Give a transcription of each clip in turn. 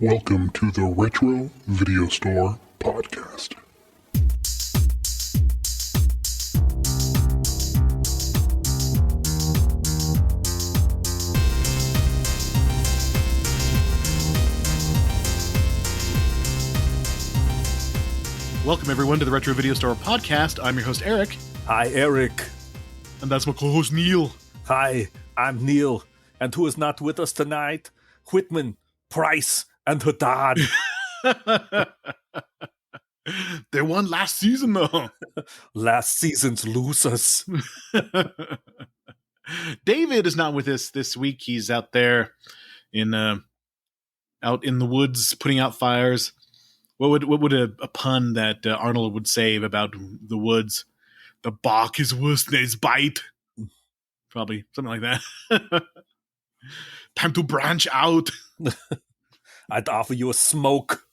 Welcome to the Retro Video Store Podcast. Welcome, everyone, to the Retro Video Store Podcast. I'm your host, Eric. Hi, Eric. And that's my co-host, Neil. Hi, I'm Neil. And who is not with us tonight? Whitman, Price, and her dad. They won last season, though. Last season's losers. David is not with us this week. He's out there out in the woods putting out fires. What would a pun that Arnold would say about the woods? The bark is worse than its bite. Probably something like that. Time to branch out. I'd offer you a smoke.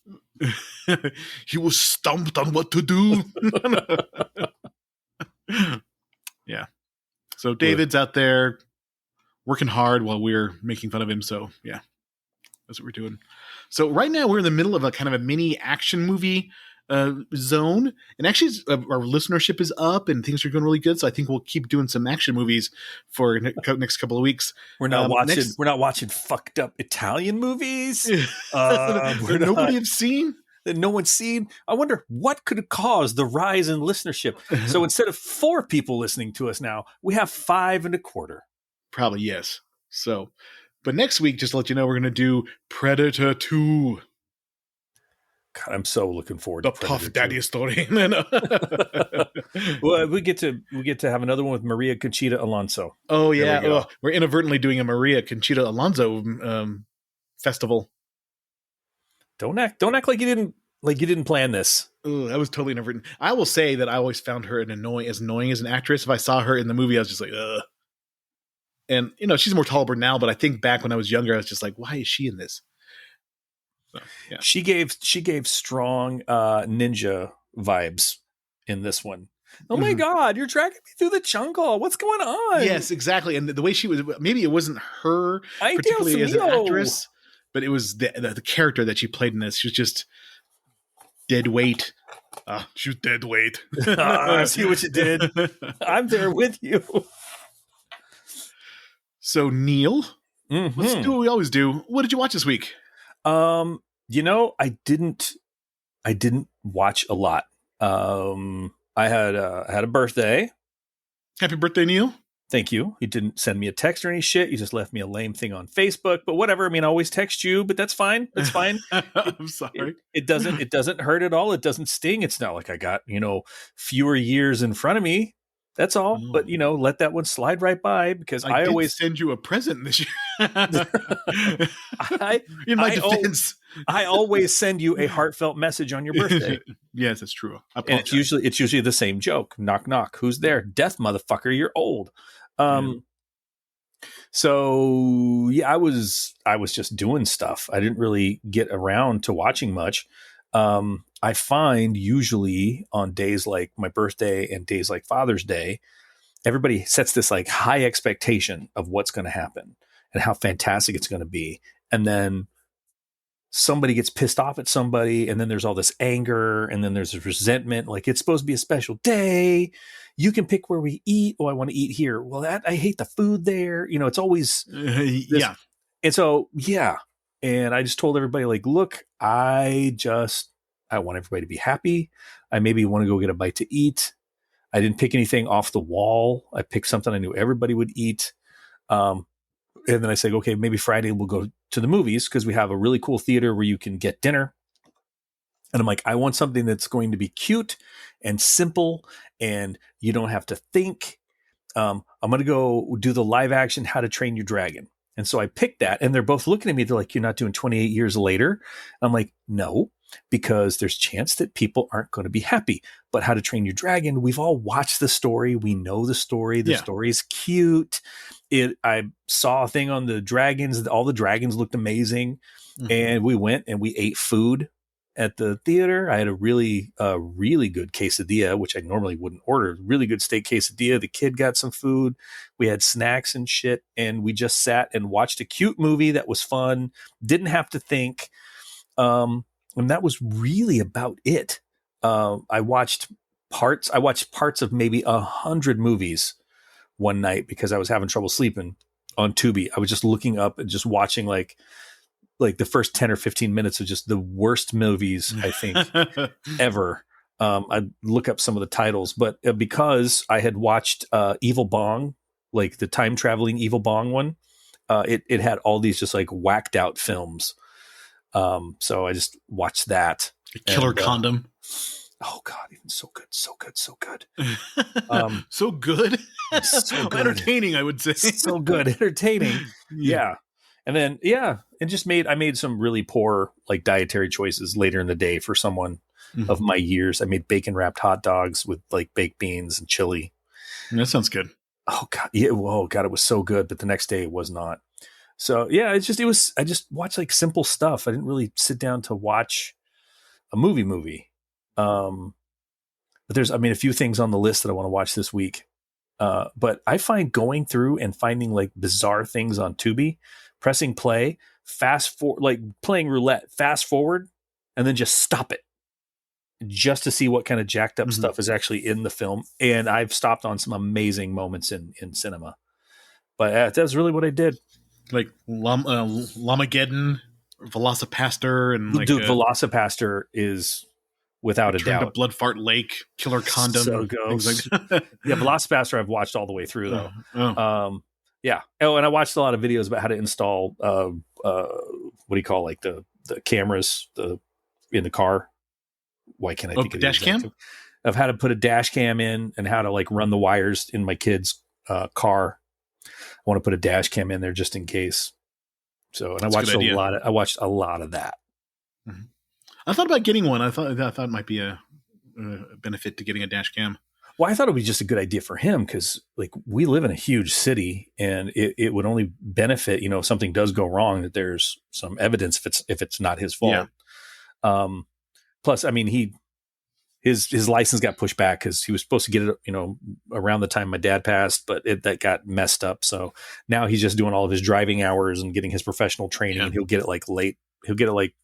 He was stumped on what to do. Yeah. So David's out there working hard while we're making fun of him. So yeah, that's what we're doing. So right now we're in the middle of a kind of a mini action movie zone, and actually our listenership is up and things are going really good. So I think we'll keep doing some action movies for next couple of weeks. We're not watching fucked up Italian movies. Nobody have seen. That no one's seen. I wonder what could have caused the rise in listenership. So instead of 4 people listening to us now, we have 5 1/4. Probably yes. So, but next week, just to let you know, we're going to do Predator 2. God, I'm so looking forward to the Puff 2. Daddy story. Well, we get to have another one with Maria Conchita Alonso. Oh yeah, we're inadvertently doing a Maria Conchita Alonso festival. Don't act like you didn't plan this. Ooh, that was totally inadvertent. I will say that I always found her annoying as an actress. If I saw her in the movie, I was just like, ugh. And she's more tolerable now, but I think back when I was younger, I was just like, why is she in this? So, yeah. She gave strong ninja vibes in this one. Oh my God, you're dragging me through the jungle. What's going on? Yes, exactly. And the way she was, maybe it wasn't her particularly as an actress, but it was the character that she played in this. She was just dead weight. She was dead weight. I see what you did. I'm there with you. So Neil, let's do what we always do. What did you watch this week? I didn't watch a lot. I had a birthday. Happy birthday, Neil. Thank you. You didn't send me a text or any shit. You just left me a lame thing on Facebook, but whatever. I mean, I always text you, but that's fine. That's fine. I'm sorry. It doesn't hurt at all. It doesn't sting. It's not like I got, fewer years in front of me. That's all. Oh. But, let that one slide right by because I always send you a present this year. In my defense. I always send you a heartfelt message on your birthday. Yes, that's true. And it's usually the same joke. Knock, knock. Who's there? Death, motherfucker. You're old. So yeah, I was just doing stuff. I didn't really get around to watching much. I find usually on days like my birthday and days like Father's Day, everybody sets this like high expectation of what's going to happen and how fantastic it's going to be. And then somebody gets pissed off at somebody, and then there's all this anger, and then there's this resentment. Like, it's supposed to be a special day. You can pick where we eat. Oh, I want to eat here. Well, I hate the food there. It's always yeah. And so, yeah. And I just told everybody, like, look, I want everybody to be happy. I maybe want to go get a bite to eat. I didn't pick anything off the wall. I picked something I knew everybody would eat. And then I said, okay, maybe Friday we'll go to the movies because we have a really cool theater where you can get dinner. And I'm like, I want something that's going to be cute and simple and you don't have to think. I'm going to go do the live action How to Train Your Dragon. And so I picked that, and they're both looking at me. They're like, you're not doing 28 years later. I'm like, no, because there's a chance that people aren't going to be happy. But How to Train Your Dragon, we've all watched the story. We know the story. The story is cute. I saw a thing on the dragons. All the dragons looked amazing. Mm-hmm. And we went and we ate food at the theater. I had a really good quesadilla, which I normally wouldn't order. Really good steak quesadilla. The kid got some food. We had snacks and shit. And we just sat and watched a cute movie that was fun. Didn't have to think. And that was really about it. I watched parts of maybe 100 movies one night because I was having trouble sleeping on Tubi. I was just looking up and just watching like the first 10 or 15 minutes of just the worst movies, I think, ever. I'd look up some of the titles, but because I had watched Evil Bong, like the time traveling Evil Bong one, it had all these just like whacked out films. So I just watched that. Killer Condom. Oh God, even so good. So good. So good. So good. Entertaining, I would say. So good. Entertaining. Yeah. And then, I made some really poor like dietary choices later in the day for someone of my years. I made bacon wrapped hot dogs with like baked beans and chili. That sounds good. Oh God. Yeah. Oh God, it was so good. But the next day it was not. So yeah, I just watched like simple stuff. I didn't really sit down to watch a movie. But there's, a few things on the list that I want to watch this week. But I find going through and finding like bizarre things on Tubi, pressing play, like playing roulette, fast forward, and then just stop it just to see what kind of jacked up stuff is actually in the film. And I've stopped on some amazing moments in cinema, but that's really what I did. Like Lamageddon, Velocipaster, and like Velocipaster is without a doubt. To Blood Fart Lake, Killer Condom, so things like that. Yeah, Velocipaster I've watched all the way through though. Yeah. Oh, and I watched a lot of videos about how to install what do you call like the cameras in the car. Why can't I think of dash cam? Of how to put a dash cam in and how to like run the wires in my kid's car. I want to put a dash cam in there just in case. So, and I watched a lot of that. Mm-hmm. I thought about getting one. I thought it might be a benefit to getting a dash cam. Well, I thought it would be just a good idea for him because like we live in a huge city and it would only benefit, if something does go wrong, that there's some evidence if it's not his fault. Yeah. Plus, his license got pushed back because he was supposed to get it, around the time my dad passed, but that got messed up. So now he's just doing all of his driving hours and getting his professional training. And he'll get it like late. He'll get it like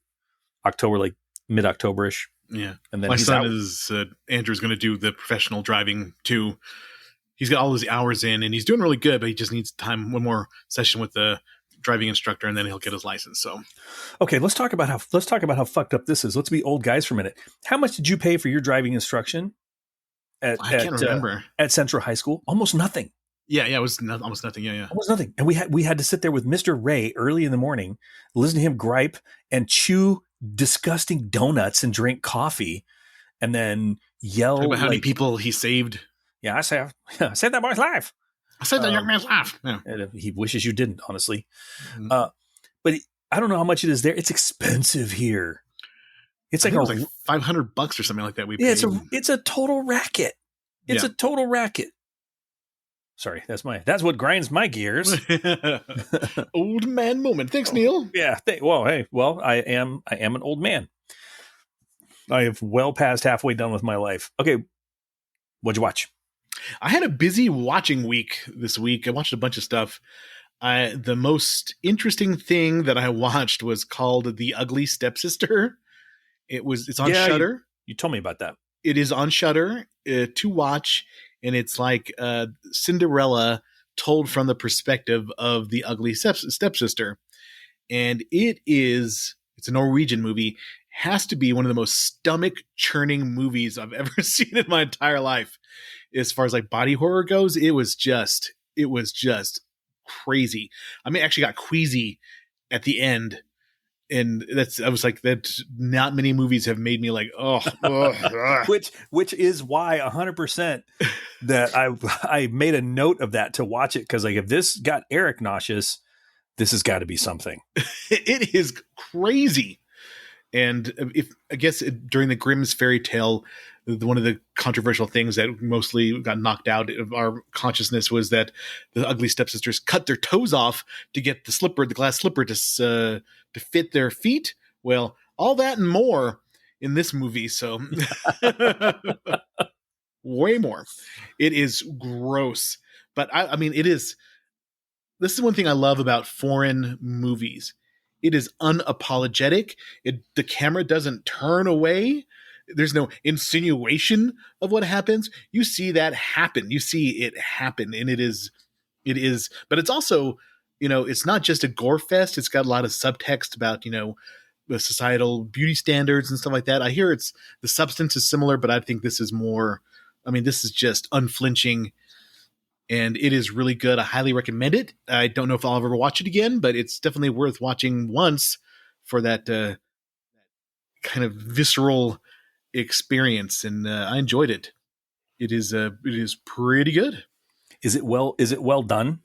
October, like mid-October-ish. Yeah. And then my son is Andrew's going to do the professional driving too. He's got all his hours in and he's doing really good, but he just needs one more session with the driving instructor and then he'll get his license. So, okay, let's talk about how fucked up this is. Let's be old guys for a minute. How much did you pay for your driving instruction I can't remember. At Central High School? Almost nothing. Yeah, it was almost nothing. Yeah. Almost nothing. And we had to sit there with Mr. Ray early in the morning, listen to him gripe and chew disgusting donuts and drink coffee, and then yell about how many people he saved. Yeah, I saved that boy's life. I saved that young man's life. Yeah. And he wishes you didn't, honestly. Mm-hmm. But I don't know how much it is there. It's expensive here. It's like $500 or something like that. We paid. It's a total racket. It's a total racket. Sorry, that's what grinds my gears. Old man moment. Thanks, Neil. Yeah. I am an old man. I have well past halfway done with my life. Okay, what'd you watch? I had a busy watching week this week. I watched a bunch of stuff. The most interesting thing that I watched was called The Ugly Stepsister. It's on Shudder. You told me about that. It is on Shudder to watch. And it's like Cinderella told from the perspective of the ugly stepsister. And it's a Norwegian movie, has to be one of the most stomach churning movies I've ever seen in my entire life. As far as like body horror goes, it was just crazy. I actually got queasy at the end. And I was like, that not many movies have made me like, which is why 100% that I made a note of that to watch it. Cause like, if this got Eric nauseous, this has got to be something. It is crazy. And I guess during the Grimm's fairy tale, one of the controversial things that mostly got knocked out of our consciousness was that the ugly stepsisters cut their toes off to get the glass slipper to fit their feet. Well, all that and more in this movie. So way more. It is gross, but it is. This is one thing I love about foreign movies It is unapologetic. The camera doesn't turn away. There's no insinuation of what happens. You see that happen. You see it happen, and it is. But it's also, it's not just a gore fest. It's got a lot of subtext about, the societal beauty standards and stuff like that. I hear the substance is similar, but I think this is more. I mean, this is just unflinching, and it is really good. I highly recommend it. I don't know if I'll ever watch it again, but it's definitely worth watching once for that kind of visceral experience, and I enjoyed it. It is pretty good. Is it well done,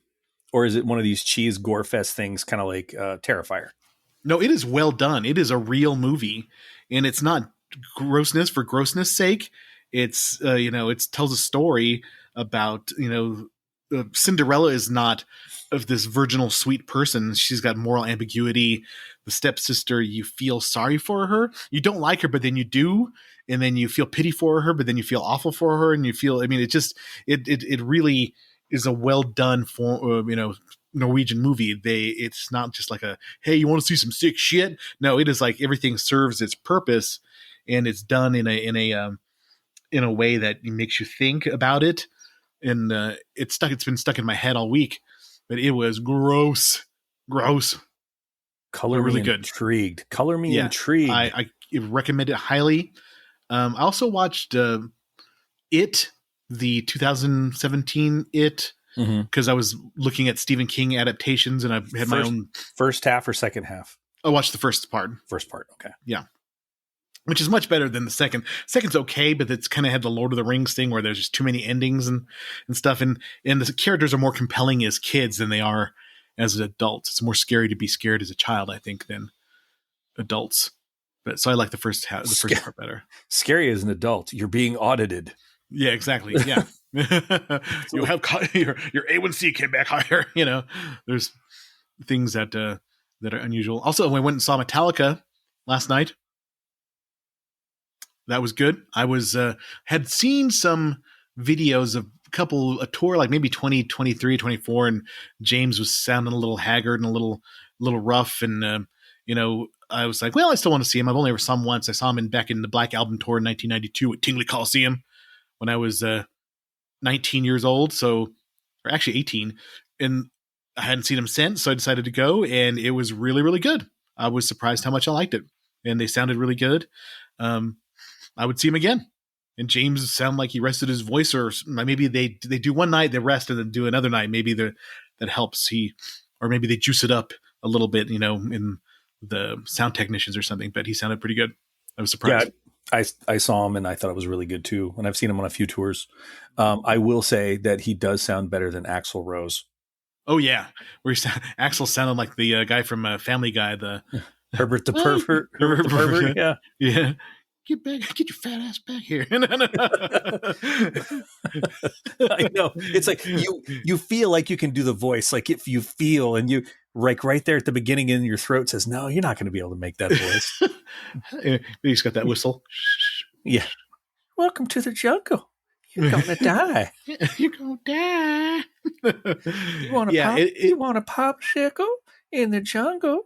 or is it one of these cheese gore fest things, kind of like Terrifier? No, it is well done. It is a real movie, and it's not grossness for grossness sake. It's it tells a story about Cinderella is not of this virginal sweet person. She's got moral ambiguity. The stepsister, you feel sorry for her. You don't like her, but then you do, and then you feel pity for her, but then you feel awful for her, and you feel. I mean, it really is a well done Norwegian movie. It's not just like a, hey, you want to see some sick shit? No, it is like everything serves its purpose, and it's done in a way that makes you think about it. And it's been stuck in my head all week, but it was gross. Color really me good. Intrigued. Color me intrigued. I recommend it highly. I also watched It, the 2017 It, because I was looking at Stephen King adaptations, and I had my own. First half or second half? I watched the first part. First part, okay. Yeah. Which is much better than the second. Second's okay, but it's kind of had the Lord of the Rings thing where there's just too many endings and stuff. And the characters are more compelling as kids than they are as adults. It's more scary to be scared as a child, I think, than adults. But so I like the first part better. Scary as an adult. You're being audited. Yeah, exactly. Yeah. You have your A1C came back higher. There's things that are unusual. Also, we went and saw Metallica last night. That was good. I was had seen some videos of a tour, like maybe 2023, 24, and James was sounding a little haggard and a little rough, and I was like, well, I still want to see him. I've only ever saw him once. I saw him back in the Black Album tour in 1992 at Tingley Coliseum when I was 19 years old, or actually 18, and I hadn't seen him since, so I decided to go, and it was really, really good. I was surprised how much I liked it, and they sounded really good. I would see him again. And James sounded like he rested his voice, or maybe they do one night, they rest, and then do another night. Maybe that helps. Or maybe they juice it up a little bit, in the sound technicians or something. But he sounded pretty good. I was surprised. Yeah, I saw him and I thought it was really good too. And I've seen him on a few tours. I will say that he does sound better than Axl Rose. Oh yeah, where Axl sounded like the guy from Family Guy, the Herbert the Pervert. Herbert the Pervert. Yeah. Yeah. Get your fat ass back here. I know. It's like you feel like you can do the voice. Like if you feel and you right there at the beginning in your throat says, no, you're not going to be able to make that voice. He's got that whistle. Yeah. Welcome to the jungle. You're going to die. You're going to die. You want a popsicle in the jungle?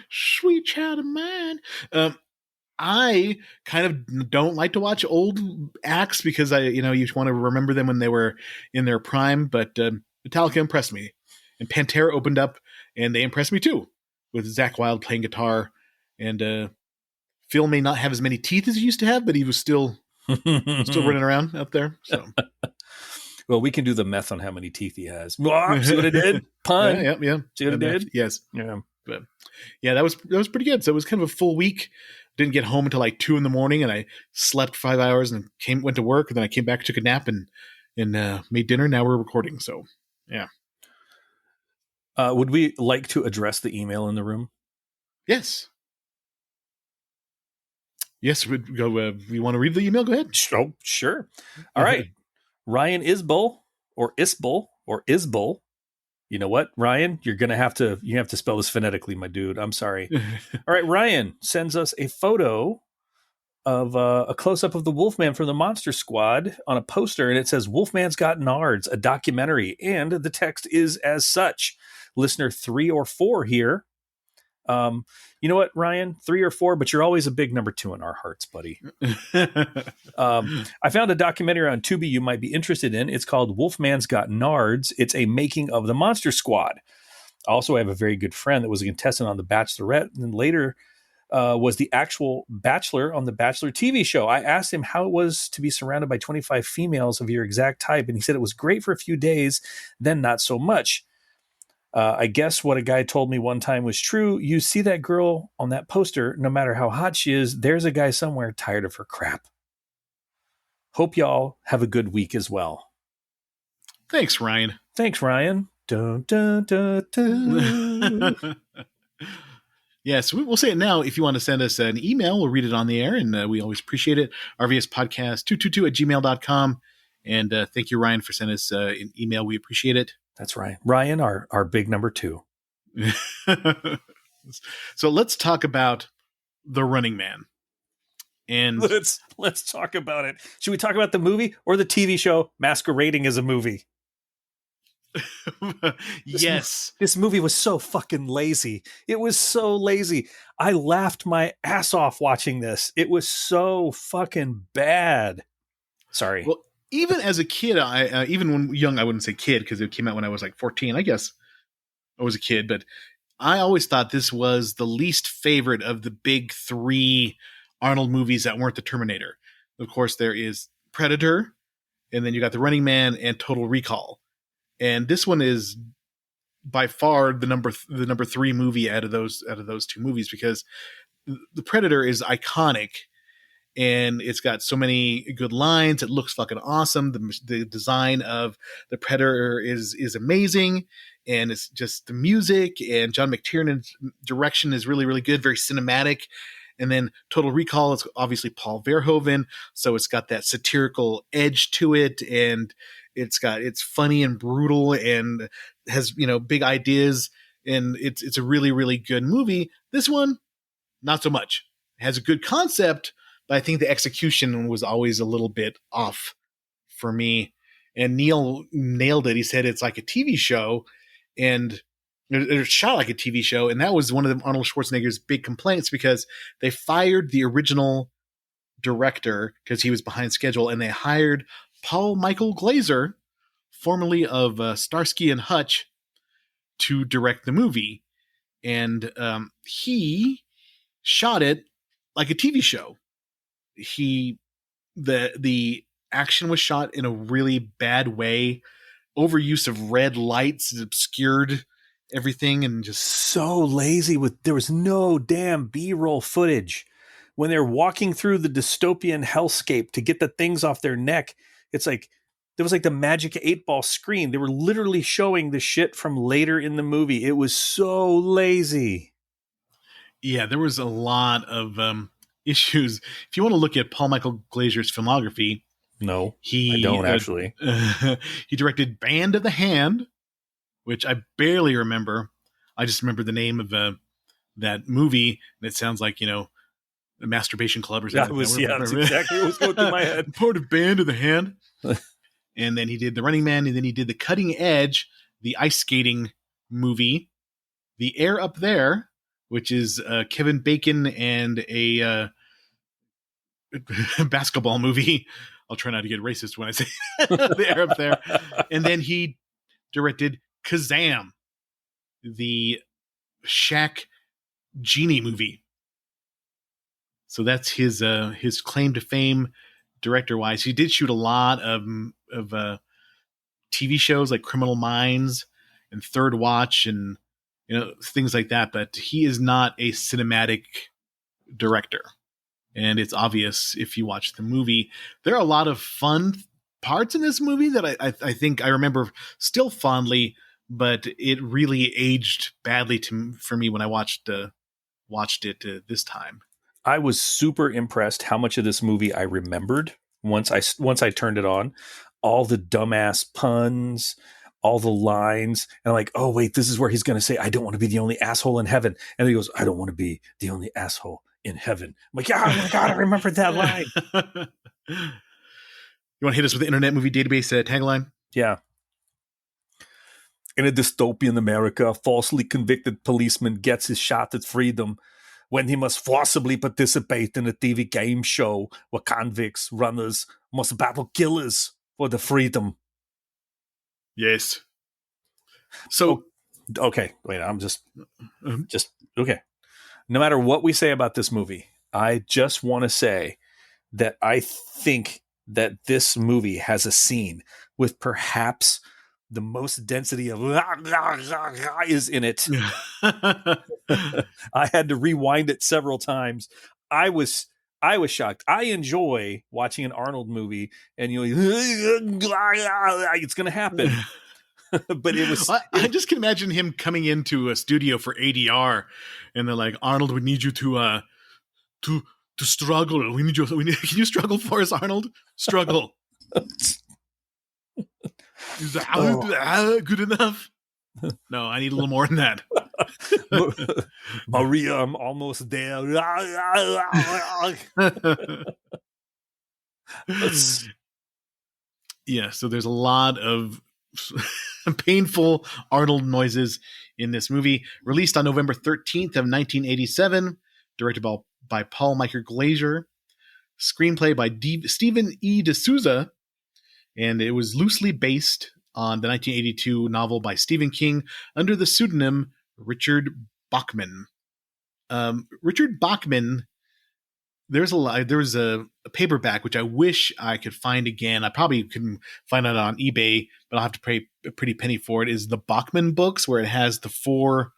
Sweet child of mine. I kind of don't like to watch old acts because you want to remember them when they were in their prime, but Metallica impressed me, and Pantera opened up and they impressed me too, with Zakk Wylde playing guitar, and Phil may not have as many teeth as he used to have, but he was still running around out there. So well, we can do the math on how many teeth he has. See what I did? Pun. Yeah. See what I did? Yes. Yeah. But yeah, that was pretty good. So it was kind of a full week. Didn't get home until like 2 a.m, and I slept 5 hours and went to work, and then I came back, took a nap, and made dinner. Now we're recording. So yeah. Would we like to address the email in the room? Yes. Yes, we'd go. You want to read the email? Go ahead. Oh, sure. All right. Ryan Isbell or Isbell. You know what, Ryan? You have to spell this phonetically, my dude. I'm sorry. All right, Ryan sends us a photo of a close-up of the Wolfman from the Monster Squad on a poster, and it says, Wolfman's Got Nards, a documentary, and the text is as such. listener 3 or 4 here. You know what, Ryan? 3 or 4, but you're always a big number 2 in our hearts, buddy. I found a documentary on Tubi you might be interested in. It's called Wolfman's Got Nards. It's a making of the Monster Squad. Also, I have a very good friend that was a contestant on The Bachelorette and then later was the actual Bachelor on the Bachelor TV show. I asked him how it was to be surrounded by 25 females of your exact type, and he said it was great for a few days, then not so much. I guess what a guy told me one time was true. You see that girl on that poster, no matter how hot she is, there's a guy somewhere tired of her crap. Hope y'all have a good week as well. Thanks, Ryan. Thanks, Ryan. Dun, dun, dun, dun. Yes, we'll say it now. If you want to send us an email, we'll read it on the air, and we always appreciate it. rvspodcast222@gmail.com. And thank you, Ryan, for sending us an email. We appreciate it. That's right. Ryan, our big number 2. So let's talk about The Running Man. And let's talk about it. Should we talk about the movie or the TV show masquerading as a movie? Yes. This movie was so fucking lazy. It was so lazy. I laughed my ass off watching this. It was so fucking bad. Sorry. Well, even as a kid, even when young, I wouldn't say kid because it came out when I was like 14. I guess I was a kid, but I always thought this was the least favorite of the big 3 Arnold movies that weren't the Terminator. Of course, there is Predator, and then you got The Running Man and Total Recall. And this one is by far the number 3 movie out of those 2 movies because the Predator is iconic. And it's got so many good lines. It looks fucking awesome. The design of the Predator is amazing. And it's just the music and John McTiernan's direction is really, really good. Very cinematic. And then Total Recall is obviously Paul Verhoeven. So it's got that satirical edge to it. And it's funny and brutal and has, big ideas. And it's a really, really good movie. This one, not so much. It has a good concept, but I think the execution was always a little bit off for me. And Neil nailed it. He said it's like a TV show, and it's shot like a TV show. And that was one of Arnold Schwarzenegger's big complaints because they fired the original director because he was behind schedule, and they hired Paul Michael Glaser, formerly of Starsky and Hutch, to direct the movie. And he shot it like a TV show. The action was shot in a really bad way. Overuse of red lights obscured everything and just so lazy. There was no damn B-roll footage when they're walking through the dystopian hellscape to get the things off their neck. It's like there was like the Magic 8-ball screen. They were literally showing the shit from later in the movie. It was so lazy. Yeah, there was a lot of issues. If you want to look at Paul Michael Glaser's filmography, no, I don't actually. He directed Band of the Hand, which I barely remember. I just remember the name of that movie, and it sounds like the Masturbation Club or something. That's exactly what was going through my head. Part of Band of the Hand. And then he did The Running Man, and then he did The Cutting Edge, the ice skating movie, The Air Up There, which is Kevin Bacon and a basketball movie. I'll try not to get racist when I say The Air Up There. And then he directed Kazam, the Shaq Genie movie. So that's his claim to fame director-wise. He did shoot a lot of TV shows like Criminal Minds and Third Watch and things like that, but he is not a cinematic director. And it's obvious if you watch the movie. There are a lot of fun parts in this movie that I think I remember still fondly, but it really aged badly for me when I watched it this time. I was super impressed how much of this movie I remembered once I turned it on. All the dumbass puns, all the lines, and I'm like, oh wait, this is where he's going to say, "I don't want to be the only asshole in heaven," and then he goes, "I don't want to be the only asshole in heaven." I'm like, oh my god, I remembered that line. You want to hit us with the Internet Movie Database tagline? Yeah. In a dystopian America, a falsely convicted policeman gets his shot at freedom when he must forcibly participate in a TV game show where convicts, runners must battle killers for the freedom. Yes. So, Okay, wait, I'm just um, okay. No matter what we say about this movie, I just want to say that I think that this movie has a scene with perhaps the most density of is in it. I had to rewind it several times. I was shocked. I enjoy watching an Arnold movie and it's going to happen. But it was. I just can imagine him coming into a studio for ADR, and they're like, "Arnold, we need you to struggle. Can you struggle for us, Arnold? Struggle." He's like, good enough. No, I need a little more than that. Maria, I'm almost there. Yeah, so there's a lot of painful Arnold noises in this movie. Released on November 13th of 1987, directed by Paul Michael Glazer, screenplay by Stephen E. D'Souza, and it was loosely based on the 1982 novel by Stephen King under the pseudonym Richard Bachman. Richard Bachman, there was a paperback which I wish I could find again. I probably couldn't find it on eBay, but I'll have to pay a pretty penny for it. Is the Bachman books, where it has the four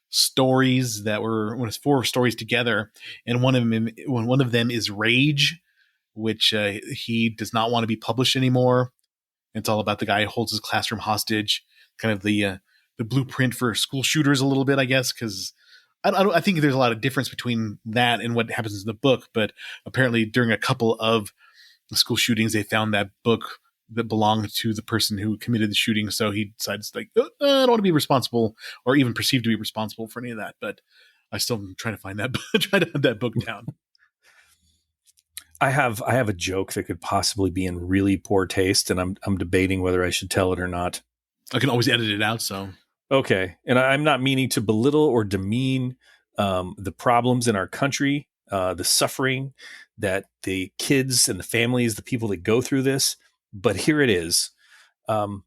stories together, and one of them is Rage, which he does not want to be published anymore. It's all about the guy who holds his classroom hostage, kind of the blueprint for school shooters a little bit, I guess, because I think there's a lot of difference between that and what happens in the book. But apparently during a couple of the school shootings, they found that book that belonged to the person who committed the shooting. So he decides, like, I don't want to be responsible or even perceived to be responsible for any of that. But I still am trying to find that, try to hunt that book down. I have a joke that could possibly be in really poor taste, and I'm debating whether I should tell it or not. I can always edit it out. So okay, and I'm not meaning to belittle or demean the problems in our country, the suffering that the kids and the families, the people that go through this. But here it is. I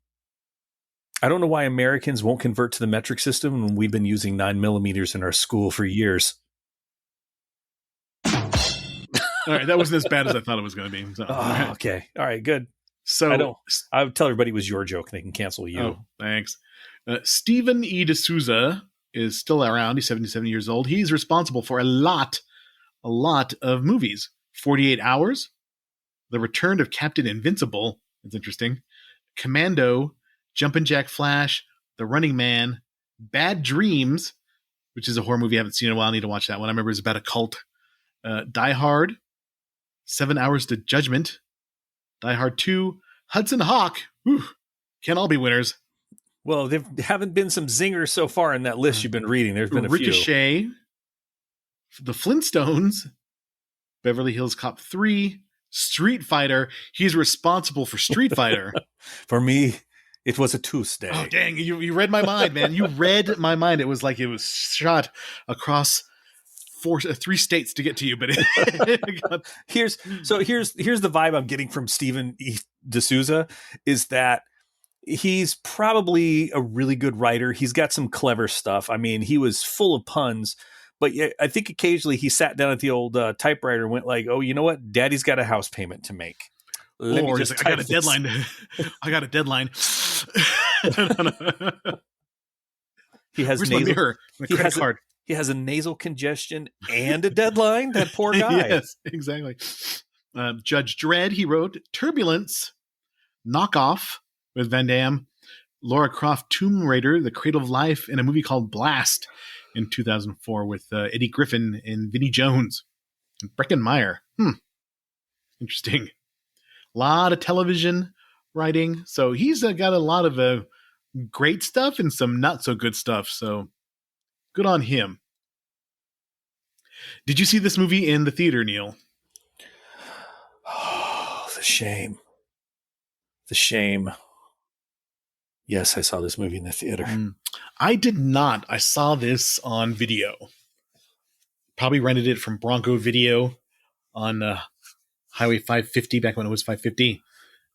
don't know why Americans won't convert to the metric system when we've been using 9mm in our school for years. All right, that wasn't as bad as I thought it was going to be. So, right. Okay, all right, good. So I would tell everybody it was your joke. They can cancel you. Oh, thanks. Stephen E. D'Souza is still around. He's 77 years old. He's responsible for a lot of movies. 48 Hours, The Return of Captain Invincible. That's interesting. Commando, Jumpin' Jack Flash, The Running Man, Bad Dreams, which is a horror movie I haven't seen in a while. I need to watch that one. I remember it's about a cult. Die Hard, 7 Hours to Judgment, Die Hard 2, Hudson Hawk. Whew, can't all be winners. Well, there haven't been some zingers so far in that list you've been reading. There's been a Ricochet, few. The Flintstones, Beverly Hills Cop 3, Street Fighter. He's responsible for Street Fighter. For me, it was a Tuesday. Oh, dang. You read my mind, man. You read my mind. It was like it was shot across 3 states to get to you, but here's the vibe I'm getting from Stephen E. D'Souza is that he's probably a really good writer. He's got some clever stuff. I mean, he was full of puns, but yeah, I think occasionally he sat down at the old typewriter and went like, "Oh, you know what? Daddy's got a house payment to make. Let me just I got a deadline. I got a deadline." He has Where's my mirror? My credit card. He has a nasal congestion and a deadline. That poor guy. Yes, exactly. Judge Dredd, he wrote Turbulence, Knockoff with Van Damme, Lara Croft Tomb Raider, The Cradle of Life, and a movie called Blast in 2004 with Eddie Griffin and Vinnie Jones and Breckin Meyer. Interesting. A lot of television writing. So he's got a lot of great stuff and some not so good stuff. So good on him. Did you see this movie in the theater, Neil? Oh, the shame. The shame. Yes, I saw this movie in the theater. I did not. I saw this on video. Probably rented it from Bronco Video on Highway 550 back when it was 550.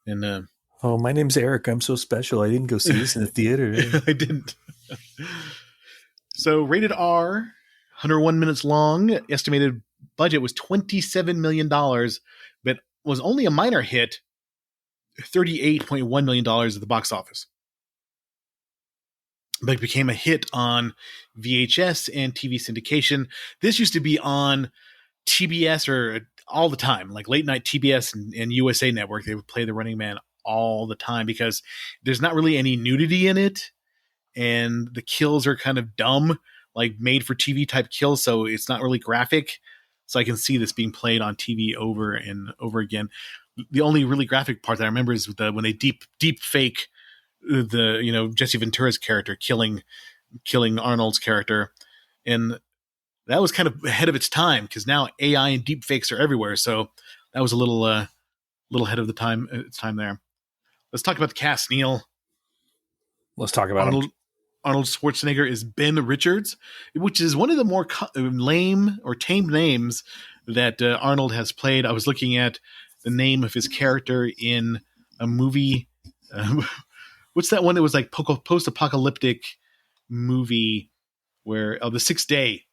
And Oh, my name's Eric. I'm so special. I didn't go see this in the theater. I didn't. So rated R, 101 minutes long. Estimated budget was $27 million, but was only a minor hit, $38.1 million at the box office. But it became a hit on VHS and TV syndication. This used to be on TBS or all the time, like late night TBS and USA Network. They would play The Running Man all the time because there's not really any nudity in it. And the kills are kind of dumb, like made for TV type kills. So it's not really graphic. So I can see this being played on TV over and over again. The only really graphic part that I remember is when they deep fake Jesse Ventura's character killing Arnold's character. And that was kind of ahead of its time because now AI and deep fakes are everywhere. So that was a little ahead of its time there. Let's talk about the cast, Neil. Let's talk about Arnold Schwarzenegger is Ben Richards, which is one of the more lame or tame names that Arnold has played. I was looking at the name of his character in a movie. What's that one? It was like post-apocalyptic movie where The Sixth Day.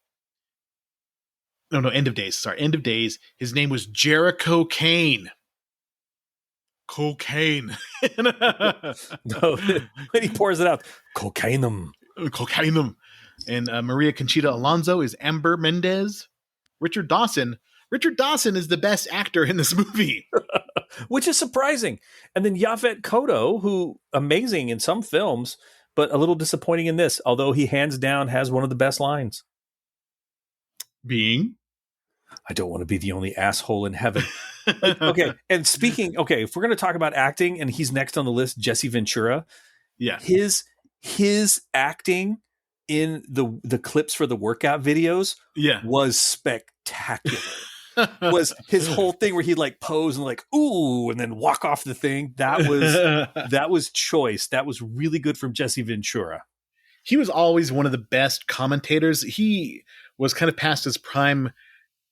No, End of Days. Sorry, End of Days. His name was Jericho Kane. Cocaine. No, when he pours it out, cocainum. And Maria Conchita Alonso is Amber Mendez. Richard Dawson is the best actor in this movie. Which is surprising. And then Yaphet Kotto, who amazing in some films, but a little disappointing in this, although he hands down has one of the best lines. Being? I don't want to be the only asshole in heaven. Okay. And if we're going to talk about acting and he's next on the list, Jesse Ventura. Yeah. His acting in the clips for the workout videos was spectacular. Was his whole thing where he'd like pose and like, ooh, and then walk off the thing. That was choice. That was really good from Jesse Ventura. He was always one of the best commentators. He was kind of past his prime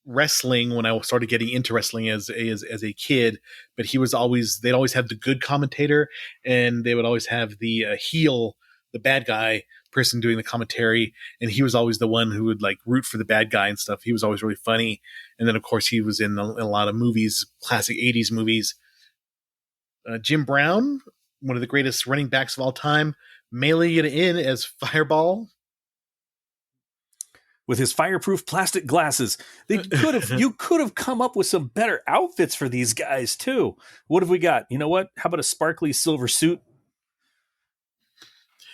wrestling when I started getting into wrestling as a kid, but they'd always have the good commentator and they would always have the heel, the bad guy person doing the commentary. And he was always the one who would like root for the bad guy and stuff. He was always really funny. And then of course he was in a lot of movies, classic 80s movies. Jim Brown, one of the greatest running backs of all time, mailing it in as Fireball. With his fireproof plastic glasses. You could have come up with some better outfits for these guys too. What have we got? You know what? How about a sparkly silver suit?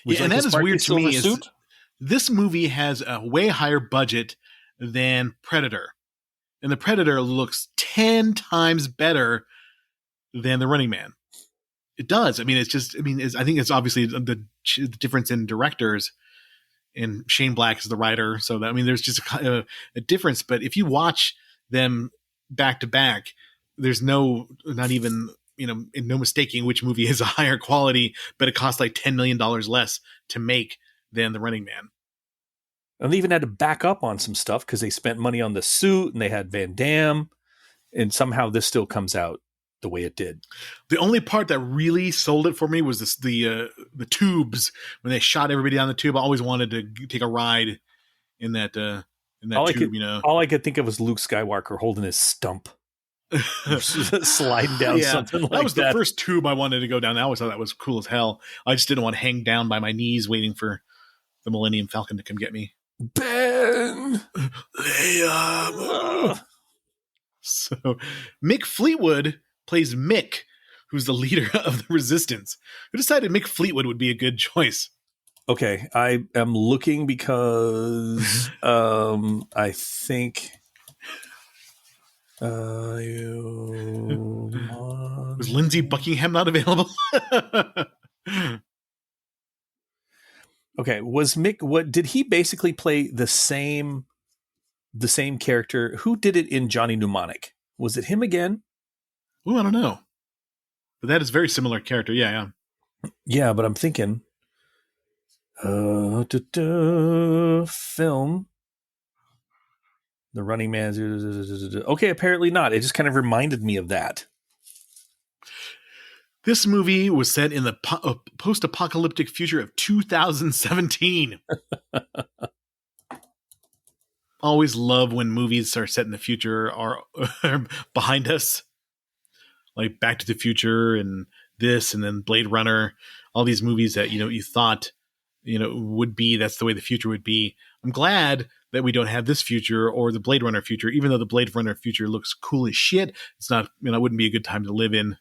And that is weird to me. This movie has a way higher budget than Predator. And the Predator looks 10 times better than The Running Man. It does. I think it's obviously the difference in directors. And Shane Black is the writer. So there's just a difference. But if you watch them back to back, there's no mistaking which movie is a higher quality, but it costs like $10 million less to make than The Running Man. And they even had to back up on some stuff because they spent money on the suit and they had Van Damme. And somehow this still comes out the way it did. The only part that really sold it for me was the tubes when they shot everybody down the tube. I always wanted to take a ride in that tube. All I could think of was Luke Skywalker holding his stump, sliding down something like that. That was the first tube I wanted to go down. I always thought that was cool as hell. I just didn't want to hang down by my knees waiting for the Millennium Falcon to come get me. Ben, Liam. So Mick Fleetwood plays Mick, who's the leader of the Resistance. Who decided Mick Fleetwood would be a good choice? Okay, I am looking because I think was Lindsey Buckingham not available? Okay, was Mick? What did he basically play the same character? Who did it in Johnny Mnemonic? Was it him again? Oh, I don't know. But that is very similar character. Yeah. Yeah, but I'm thinking Film. The Running Man. Okay, apparently not. It just kind of reminded me of that. This movie was set in the post-apocalyptic future of 2017. Always love when movies are set in the future are behind us. Like Back to the Future and this, and then Blade Runner, all these movies that, you thought, would be, that's the way the future would be. I'm glad that we don't have this future or the Blade Runner future, even though the Blade Runner future looks cool as shit. It's not, it wouldn't be a good time to live in,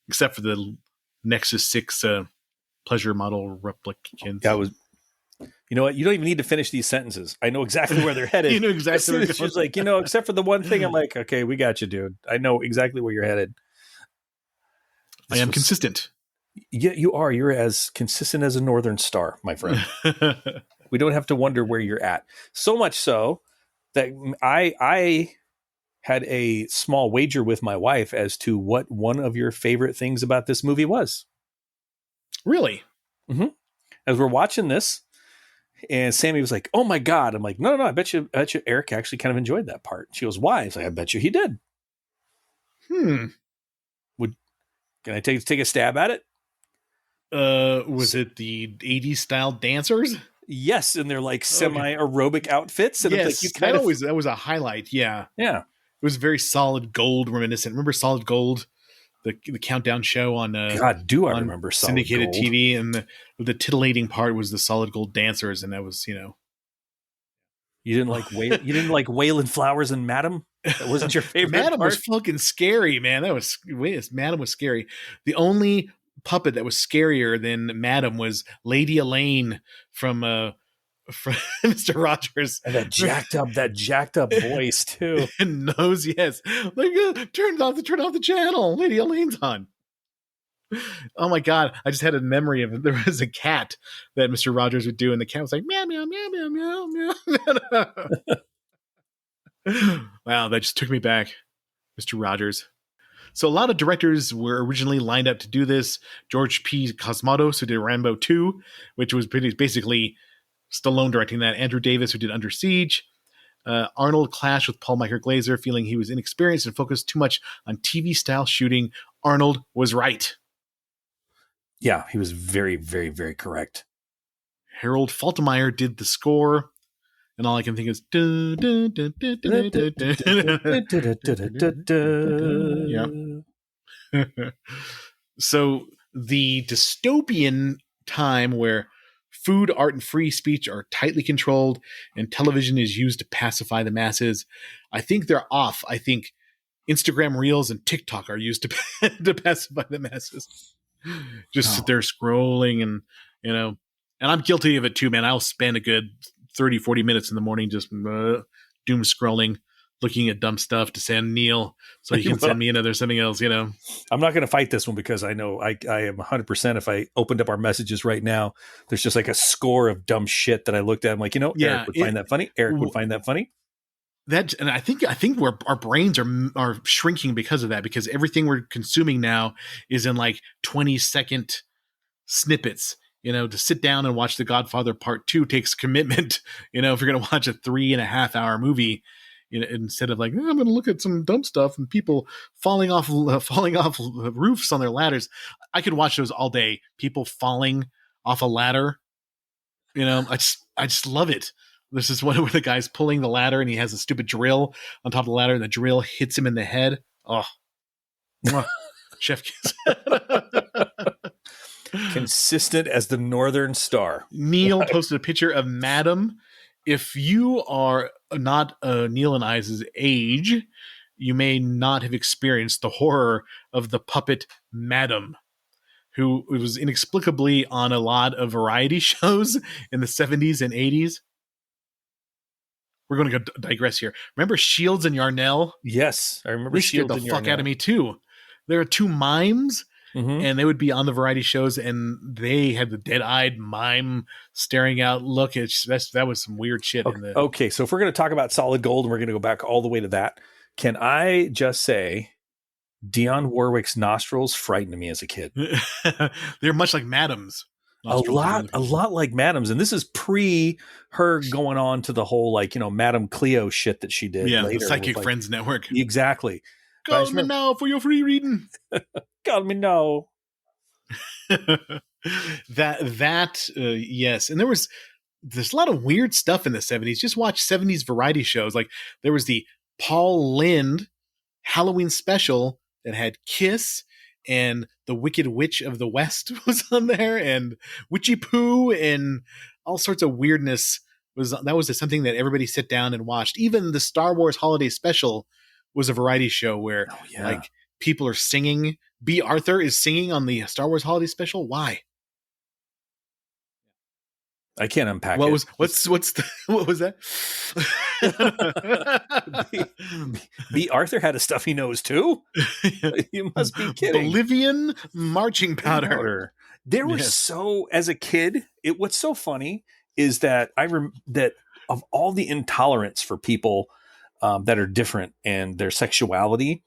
except for the Nexus 6 pleasure model replicants. That was, you know what? You don't even need to finish these sentences. I know exactly where they're headed. You know exactly where they're She's like, except for the one thing, I'm like, okay, we got you, dude. I know exactly where you're headed. I am consistent. Yeah, you are. You're as consistent as a northern star, my friend. We don't have to wonder where you're at. So much so that I had a small wager with my wife as to what one of your favorite things about this movie was. Really? Mm-hmm. As we're watching this, and Sammy was like, "Oh my God!" I'm like, "No, I bet you, Eric actually kind of enjoyed that part." She goes, "Why?" I was like, "I bet you he did." Can I take a stab at it? Was it the 80s style dancers? Yes, and they're like semi-aerobic outfits. And yes, it's like that was a highlight. Yeah. Yeah. It was very Solid Gold reminiscent. Remember Solid Gold? The countdown show on God, do I remember Solid syndicated Gold. TV, and the titillating part was the Solid Gold dancers, and that was, You didn't like Waylon Flowers and Madam? That wasn't your favorite Madam part? was fucking scary, man. Madam was scary. The only puppet that was scarier than Madam was Lady Elaine from Mr. Rogers. And that jacked up voice too. And nose, yes. Like, turn off the channel. Lady Elaine's on. Oh my God. I just had a memory of it. There was a cat that Mr. Rogers would do, and the cat was like, meow, meow, meow, meow, meow, meow. Wow, that just took me back. Mr. Rogers. So a lot of directors were originally lined up to do this. George P. Cosmatos, who did Rambo 2, which was basically Stallone directing that. Andrew Davis, who did Under Siege. Arnold clashed with Paul Michael Glazer, feeling he was inexperienced and focused too much on TV-style shooting. Arnold was right. Yeah, he was very, very, very correct. Harold Faltermeyer did the score, and all I can think is yeah. So the dystopian time where food, art, and free speech are tightly controlled and television is used to pacify the masses, I think they're off. I think Instagram Reels and TikTok are used to pacify the masses. Just sit there scrolling and I'm guilty of it too, man. I'll spend a good 30, 40 minutes in the morning just doom scrolling, looking at dumb stuff to send Neil so he can send me another something else, I'm not going to fight this one because I know I am 100%. If I opened up our messages right now, there's just like a score of dumb shit that I looked at. I'm like, Eric would find that funny. Eric would find that funny. And I think our brains are shrinking because of that, because everything we're consuming now is in like 20-second snippets. To sit down and watch The Godfather Part 2 takes commitment. If you're going to watch a 3.5 hour movie, instead of like, I'm going to look at some dumb stuff and people falling off roofs on their ladders. I could watch those all day. People falling off a ladder. I just love it. This is one where the guy's pulling the ladder and he has a stupid drill on top of the ladder and the drill hits him in the head. Oh, chef kiss. Consistent as the Northern Star. Neil posted a picture of Madam. If you are not Neil and I's age, you may not have experienced the horror of the puppet Madam, who was inexplicably on a lot of variety shows in the 70s and 80s. We're going to go digress here. Remember Shields and Yarnell? Yes, I remember. They scared the fuck out of me too. There are two mimes. Mm-hmm. And they would be on the variety shows, and they had the dead-eyed mime staring out look. That was some weird shit. Okay, so if we're going to talk about Solid Gold, and we're going to go back all the way to that, can I just say Dionne Warwick's nostrils frightened me as a kid? They're much like Madam's. nostrils of the other a people. lot like Madam's, and this is pre her going on to the whole Madam Cleo shit that she did Yeah, later. the Psychic with, Friends Network. Exactly. But I Call just me remember, now for your free reading. call me no. Yes, and there's a lot of weird stuff in the 70s. Just watch 70s variety shows. Like there was the Paul Lynde Halloween special that had Kiss and the Wicked Witch of the West was on there, and Witchy Poo and all sorts of weirdness was something that everybody sit down and watched. Even the Star Wars Holiday Special was a variety show where like people are singing. B. Arthur is singing on the Star Wars Holiday Special. Why? I can't unpack What it. What was that? B. Arthur had a stuffy nose too. You must be kidding. Bolivian marching powder. There were as a kid. What's so funny is that that of all the intolerance for people that are different and their sexuality,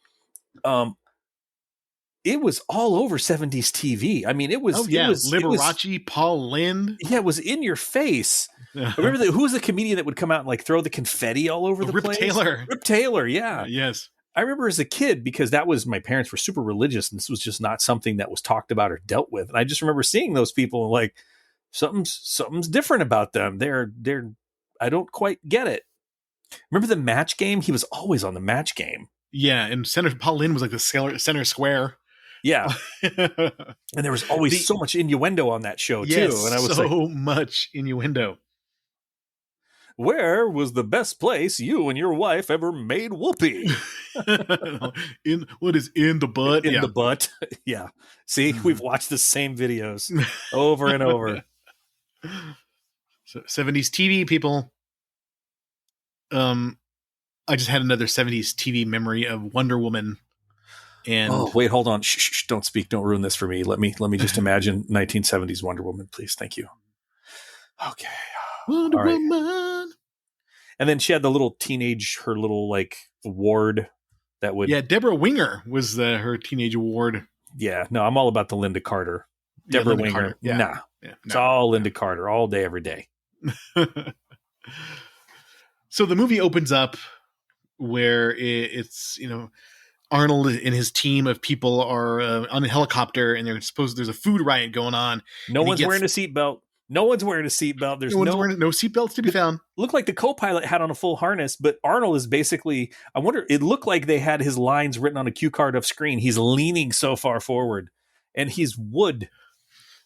it was all over 70s TV. I mean, it was Liberace, Paul Lynde. Yeah, it was in your face. I remember who was the comedian that would come out and like throw the confetti all over the place? Rip Taylor, yeah. Yes. I remember as a kid, because my parents were super religious and this was just not something that was talked about or dealt with. And I just remember seeing those people and like something's different about them. They're I don't quite get it. Remember the Match Game? He was always on the Match Game. Yeah, and Paul Lynde was like the center square. Yeah. And there was always so much innuendo on that show, too. And I was so much innuendo. Where was the best place you and your wife ever made whoopee? in the butt? In the butt. Yeah. See, we've watched the same videos over and over. So 70s TV, people. I just had another 70s TV memory of Wonder Woman. And wait, hold on. Shh, don't speak. Don't ruin this for me. Let me just imagine 1970s Wonder Woman, please. Thank you. Okay. Wonder Woman. And then she had the little her little like ward that would. Yeah, Deborah Winger was her teenage ward. Yeah, no, I'm all about the Linda Carter. Deborah Winger. Carter. Yeah. Nah. Yeah, it's all Linda Carter all day, every day. So the movie opens up where it's, Arnold and his team of people are on a helicopter, and there's a food riot going on. No one's wearing a seatbelt. No one's wearing a seatbelt. There's no seatbelts to be found. Looked like the co-pilot had on a full harness, but Arnold is basically, I wonder, it looked like they had his lines written on a cue card off screen. He's leaning so far forward, and he's wood.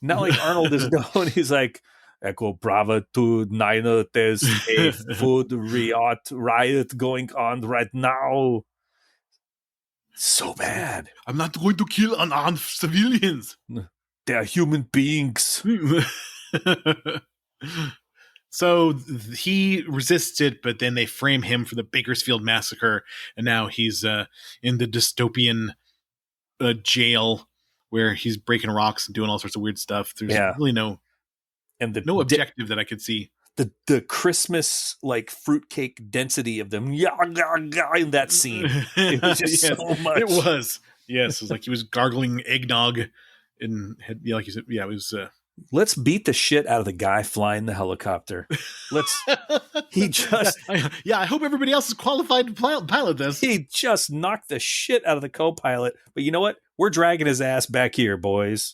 Not like Arnold is known. He's like, Echo Bravo to 9, there's a food riot going on right now. So bad. I'm not going to kill unarmed civilians. They are human beings. So he resists it, but then they frame him for the Bakersfield massacre, and now he's in the dystopian jail where he's breaking rocks and doing all sorts of weird stuff. There's really no objective that I could see. The Christmas like fruitcake density of them in that scene. It was just so much. It was. Yes, it was like he was gargling eggnog and had, like you said, it was let's beat the shit out of the guy flying the helicopter. I hope everybody else is qualified to pilot this. He just knocked the shit out of the co-pilot. But you know what? We're dragging his ass back here, boys.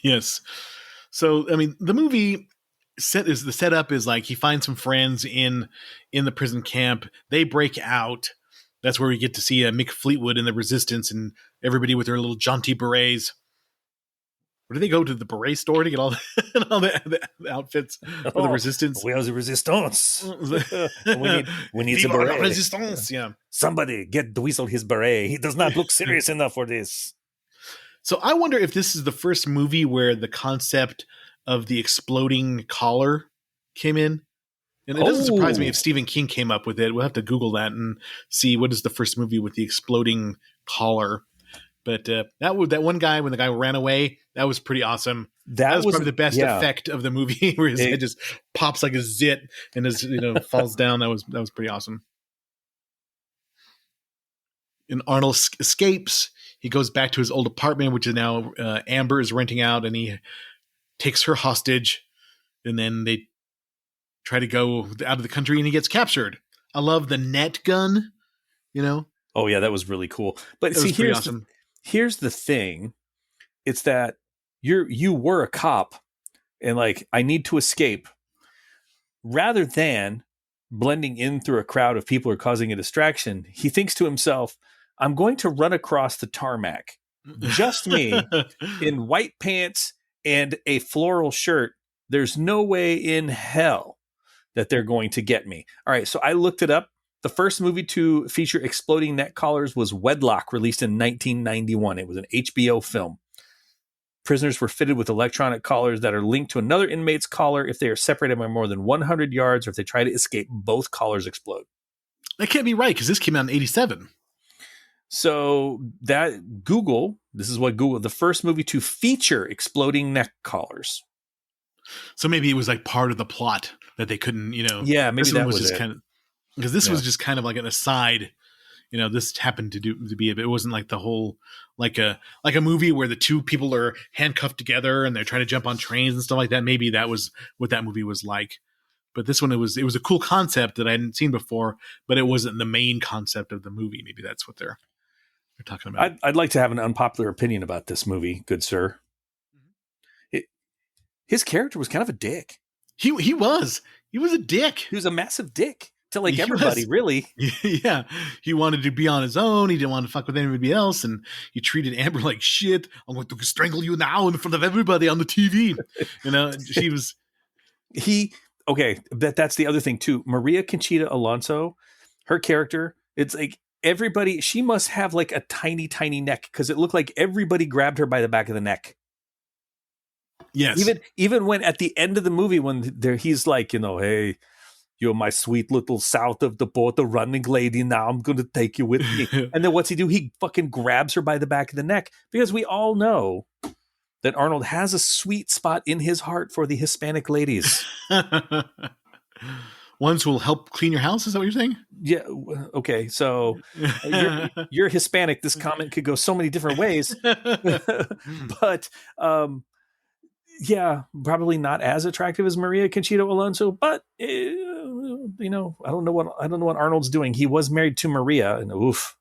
Yes. So, I mean, the movie the setup is like he finds some friends in the prison camp. They break out. That's where we get to see Mick Fleetwood and the Resistance and everybody with their little jaunty berets. Where do they go to the beret store to get all the outfits for the Resistance? Where's the Resistance? we need some beret. Resistance, yeah. Somebody get Dweezil his beret. He does not look serious enough for this. So I wonder if this is the first movie where the concept of the exploding collar came in. And it doesn't surprise me if Stephen King came up with it. We'll have to Google that and see what is the first movie with the exploding collar. But that one guy, when the guy ran away, that was pretty awesome. That was probably the best effect of the movie, where his head just pops like a zit and falls down. That was pretty awesome. and Arnold escapes. He goes back to his old apartment, which is now Amber is renting out, and he takes her hostage. And then they try to go out of the country, and he gets captured. I love the net gun, you know? Oh yeah, that was really cool. But That see, was pretty awesome. here's the thing. It's that you were a cop and like, I need to escape, rather than blending in through a crowd of people or causing a distraction. He thinks to himself, I'm going to run across the tarmac. Just me in white pants and a floral shirt. There's no way in hell that they're going to get me. All right, so I looked it up. The first movie to feature exploding neck collars was Wedlock, released in 1991. It was an HBO film. Prisoners were fitted with electronic collars that are linked to another inmate's collar. If they are separated by more than 100 yards, or if they try to escape, both collars explode. That can't be right, because this came out in 87. So that Google, this is what Google, the first movie to feature exploding neck collars. So maybe it was like part of the plot that they couldn't, you know. Yeah, maybe that was just it. kind of, because this was just kind of like an aside. You know, this happened to be it wasn't like the whole like a movie where the two people are handcuffed together and they're trying to jump on trains and stuff like that. Maybe that was what that movie was like. But this one, it was a cool concept that I hadn't seen before, but it wasn't the main concept of the movie. Maybe that's what they're talking about. I'd like to have an unpopular opinion about this movie, good sir. His character was kind of a dick. He was a dick. He was a massive dick to like everybody, really. Yeah. He wanted to be on his own. He didn't want to fuck with anybody else. And he treated Amber like shit. I'm going to strangle you now in front of everybody on the TV. You know, she was. Okay. That's the other thing too. Maria Conchita Alonso, her character, it's like everybody, she must have like a tiny, tiny neck, because it looked like everybody grabbed her by the back of the neck. Yes. Even when at the end of the movie, when he's like, you know, hey, you're my sweet little south of the border running lady. Now I'm going to take you with me. And then what's he do? He fucking grabs her by the back of the neck, because we all know that Arnold has a sweet spot in his heart for the Hispanic ladies. Ones who will help clean your house. Is that what you're saying? Yeah. Okay. So you're Hispanic. This comment could go so many different ways, but, yeah, probably not as attractive as Maria Conchita Alonso, but you know, I don't know what Arnold's doing. He was married to Maria, and oof.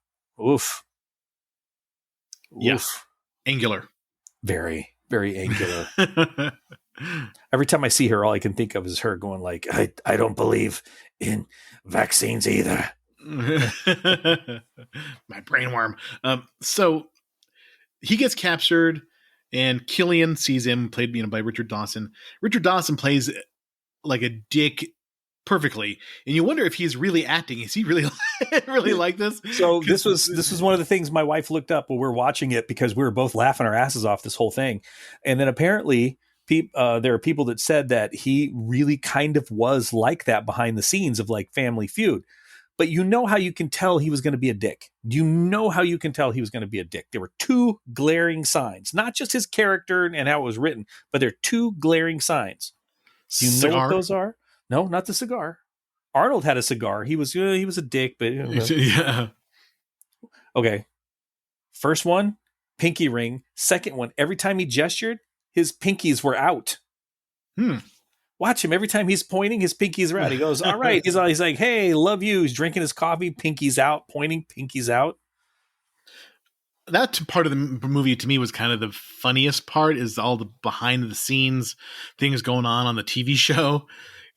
Yeah. Angular. Very, very angular. Every time I see her, all I can think of is her going like, I don't believe in vaccines either. My brainworm. So he gets captured. And Killian sees him, played by Richard Dawson. Richard Dawson plays like a dick perfectly, and you wonder if he's really acting. Is he really really like this? So this was one of the things my wife looked up while we were watching it, because we were both laughing our asses off this whole thing. And then apparently, there are people that said that he really kind of was like that behind the scenes of like Family Feud. But you know how you can tell he was going to be a dick. You know how you can tell he was going to be a dick. There were two glaring signs, not just his character and how it was written, but there are two glaring signs. Do you know what those are? No, not the cigar. Arnold had a cigar. He was a dick, but yeah. Okay. First one, pinky ring. Second one, every time he gestured, his pinkies were out. Watch him. Every time he's pointing, his pinkies are out. He goes, all right. He's like, hey, love you. He's drinking his coffee, pinkies out, pointing, pinkies out. That part of the movie to me was kind of the funniest part, is all the behind the scenes things going on the TV show,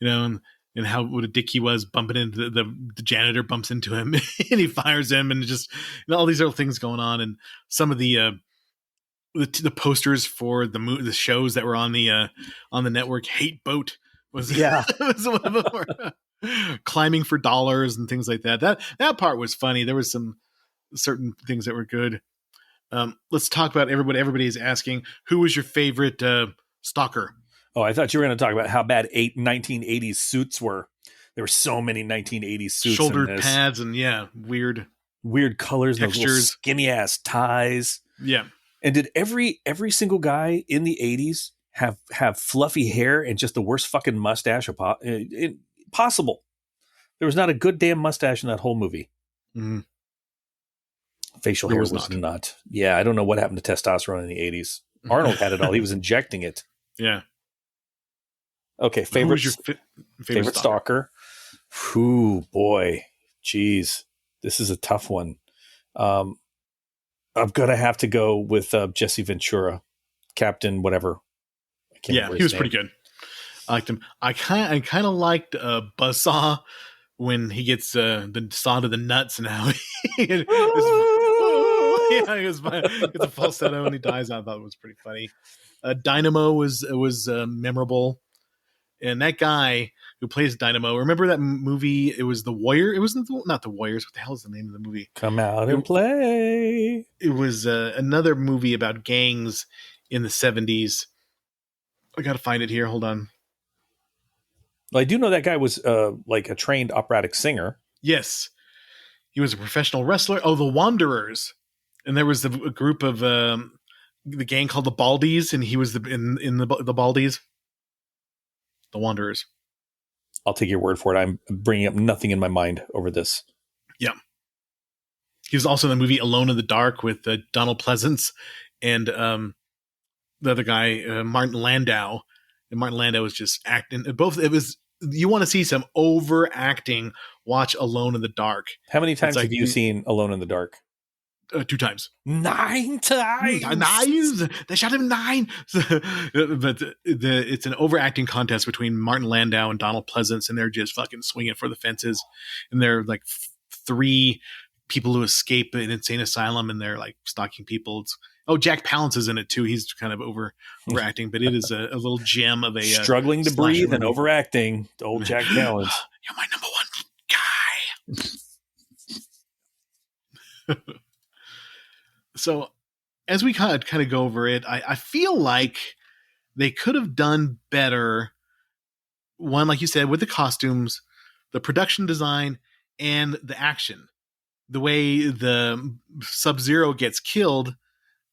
you know, and how what a dick he was bumping into the janitor bumps into him and he fires him, and just, you know, all these little things going on. And some of the posters for the shows that were on the network. Hate Boat was was one of them. Climbing for dollars and things like that. That part was funny. There was some certain things that were good. Let's talk about everybody is asking, who was your favorite stalker? Oh, I thought you were going to talk about how bad 1980s suits were. There were so many 1980s suits, shoulder pads, and weird colors, textures, skinny ass ties. Yeah. And did every single guy in the 80s have fluffy hair and just the worst fucking mustache possible? There was not a good damn mustache in that whole movie. Mm. Facial There hair was was not. not. Yeah, I don't know what happened to testosterone in the 80s. Arnold had it all. He was injecting it. Yeah. Okay, Who favorite was your favorite favorite stalker? stalker. Whew, boy. Jeez. This is a tough one. Um, I'm going to have to go with Jesse Ventura, Captain whatever. I can't Yeah, remember he his was name. pretty good. I liked him. I kind of liked Buzzsaw when he gets the saw to the nuts and how he yeah, it's a falsetto and he dies. I thought it was pretty funny. Dynamo was memorable, and that guy who plays Dynamo. Remember that movie? It was the Warrior. It wasn't not the Warriors. What the hell is the name of the movie? Come out It, and play. it was another movie about gangs in the 70s. I gotta find it here. Hold on. Well, I do know that guy was like a trained operatic singer. Yes, he was a professional wrestler. Oh, the Wanderers, and there was a group of the gang called the Baldies, and he was in the Baldies, the Wanderers. I'll take your word for it. I'm bringing up nothing in my mind over this. Yeah, he was also in the movie Alone in the Dark with Donald Pleasance and the other guy Martin Landau, and Martin Landau was just acting. Both it was you want to see some overacting. Watch Alone in the Dark. How many times It's have you seen Alone in the Dark? 2 times. 9 times. 9. They shot him 9. But it's an overacting contest between Martin Landau and Donald Pleasance, and they're just fucking swinging for the fences. And they're like 3 people who escape an insane asylum, and they're like stalking people. Jack Palance is in it too. He's kind of overacting, but it is a little gem of a struggling to breathe and overacting. Old Jack Palance. You're my number one guy. So as we kind of go over it, I feel like they could have done better. One, like you said, with the costumes, the production design, and the action. The way the Sub-Zero gets killed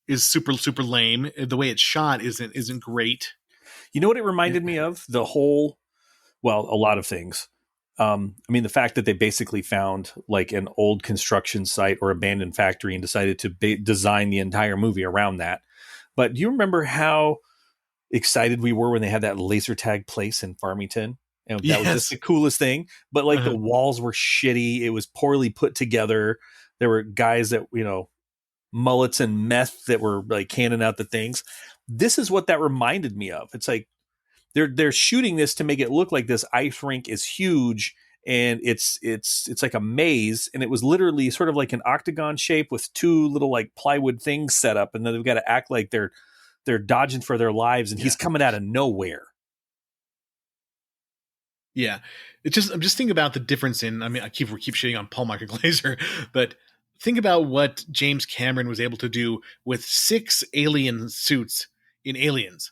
is super, super lame. The way it's shot isn't great. You know what it reminded me of? A lot of things. I mean, the fact that they basically found like an old construction site or abandoned factory and decided to design the entire movie around that. But do you remember how excited we were when they had that laser tag place in Farmington? And that was just the coolest thing. But like the walls were shitty. It was poorly put together. There were guys that, mullets and meth that were like handing out the things. This is what that reminded me of. It's like, they're shooting this to make it look like this ice rink is huge and it's like a maze, and it was literally sort of like an octagon shape with 2 little like plywood things set up, and then they've got to act like they're dodging for their lives, and he's coming out of nowhere. Yeah, I'm just thinking about the difference in. I mean, we keep shitting on Paul Michael Glaser, but think about what James Cameron was able to do with 6 alien suits in Aliens.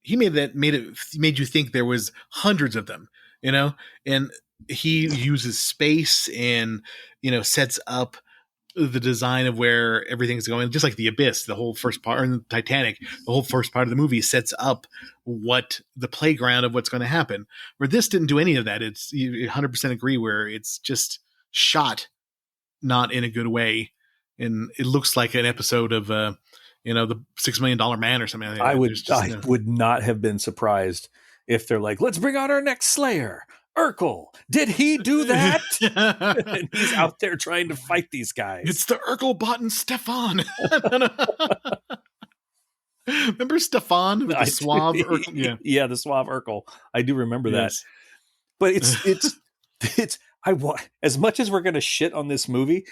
He made you think there was hundreds of them, and he uses space and sets up the design of where everything's going, just like the Abyss. The whole first part, or Titanic, the whole first part of the movie sets up what the playground of what's going to happen. Where this didn't do any of that. It's 100% agree. Where it's just shot not in a good way, and it looks like an episode of the $6 Million Man or something. I would not have been surprised if they're like, let's bring out our next Slayer, Urkel. Did he do that? And he's out there trying to fight these guys. It's the Urkel bot and Stefan. Remember Stefan with the suave Urkel? Yeah, the suave Urkel. I do remember that. But it's as much as we're going to shit on this movie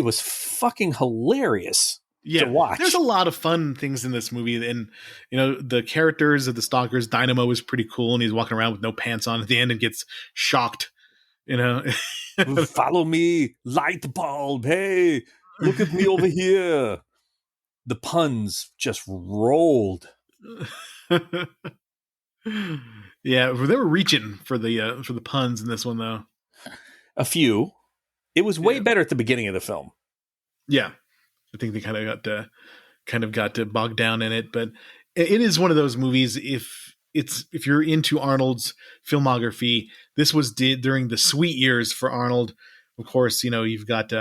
was fucking hilarious. Yeah, to watch. There's a lot of fun things in this movie, and the characters of the stalkers. Dynamo is pretty cool, and he's walking around with no pants on at the end and gets shocked. Follow me, light bulb. Hey, look at me over here. The puns just rolled. Yeah, they were reaching for the puns in this one, though. A few. It was way better at the beginning of the film. Yeah. I think they kind of got bogged down in it, but it is one of those movies. If you're into Arnold's filmography, this was during the sweet years for Arnold. Of course, you've got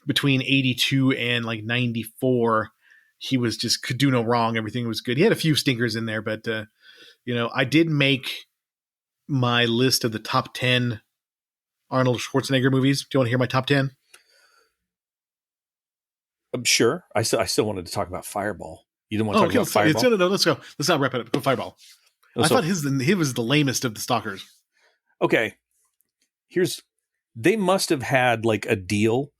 between 82 and like 94, he was just could do no wrong. Everything was good. He had a few stinkers in there, but I did make my list of the top 10 Arnold Schwarzenegger movies. Do you want to hear my top 10? Sure. I still wanted to talk about Fireball. You didn't want to talk about Fireball? Fireball? No, let's go. Let's not wrap it up. Go Fireball. I thought his was the lamest of the stalkers. Okay. They must have had like a deal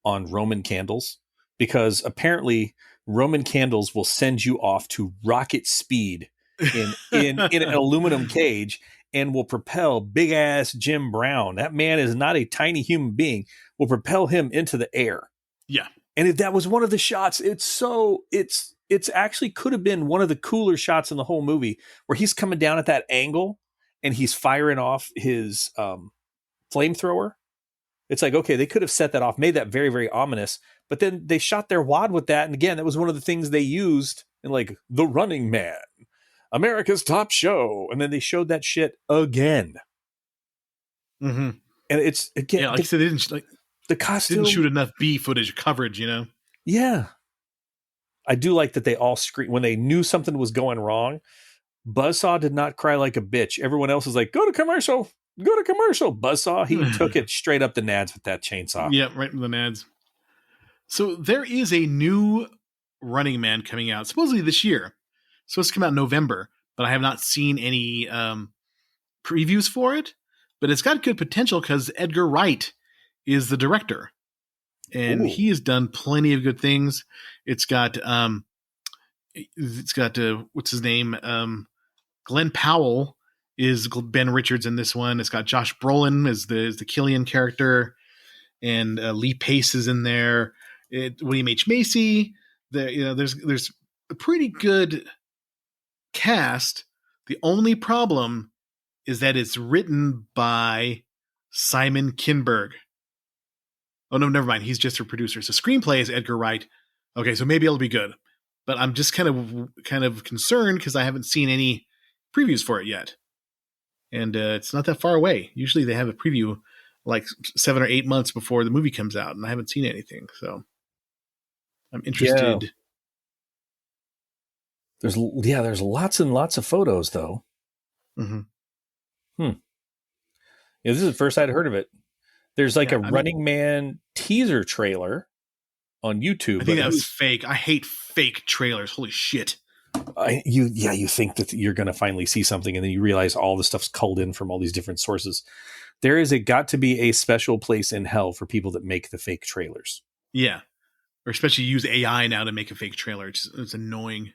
on Roman candles, because apparently Roman candles will send you off to rocket speed in an aluminum cage and will propel big ass Jim Brown. That man is not a tiny human being. Will propel him into the air. Yeah. And if that was one of the shots, it's actually could have been one of the cooler shots in the whole movie, where he's coming down at that angle and he's firing off his flamethrower. It's like, okay, they could have set that off, made that very, very ominous, but then they shot their wad with that. And again, that was one of the things they used in like The Running Man, America's top show. And then they showed that shit again. Mm-hmm. And it's, again, yeah, like I said, they didn't the costume didn't shoot enough B footage coverage, Yeah. I do like that they all screamed when they knew something was going wrong. Buzzsaw did not cry like a bitch. Everyone else was like, go to commercial. Buzzsaw, he took it straight up the nads with that chainsaw. Yeah, right in the nads. So there is a new Running Man coming out, supposedly this year. It's supposed to come out in November, but I have not seen any previews for it. But it's got good potential because Edgar Wright is the director. And he has done plenty of good things. It's got what's his name? Glenn Powell is Ben Richards in this one. It's got Josh Brolin as the Killian character, and Lee Pace is in there. William H. Macy. There's a pretty good cast. The only problem is that it's written by Simon Kinberg. Oh no, never mind. He's just a producer. So screenplay is Edgar Wright. Okay, so maybe it'll be good. But I'm just kind of concerned because I haven't seen any previews for it yet. And it's not that far away. Usually they have a preview like 7 or 8 months before the movie comes out, and I haven't seen anything. So I'm interested. Yeah. There's lots and lots of photos though. Mm-hmm. Yeah, this is the first I'd heard of it. There's like Running Man teaser trailer on YouTube. I think that was fake. I hate fake trailers. Holy shit. You think that you're going to finally see something, and then you realize all the stuff's culled in from all these different sources. There is got to be a special place in hell for people that make the fake trailers. Yeah. Or especially use AI now to make a fake trailer. It's annoying.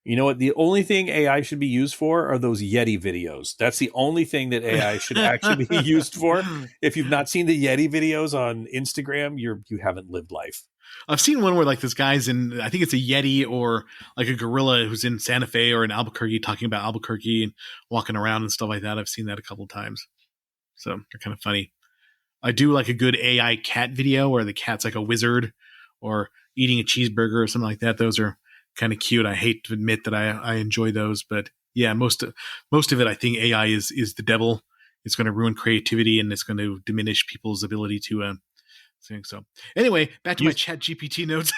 You know what? The only thing AI should be used for are those Yeti videos. That's the only thing that AI should actually be used for. If you've not seen the Yeti videos on Instagram, you haven't lived life. I've seen one where like this guy's in, I think it's a Yeti or like a gorilla who's in Santa Fe or in Albuquerque talking about Albuquerque and walking around and stuff like that. I've seen that a couple of times. So they're kind of funny. I do like a good AI cat video where the cat's like a wizard or eating a cheeseburger or something like that. Those are kind of cute. I hate to admit that I enjoy those, but yeah, most of it, I think AI is the devil. It's going to ruin creativity and it's going to diminish people's ability to sing. So anyway, back to my Chat GPT notes.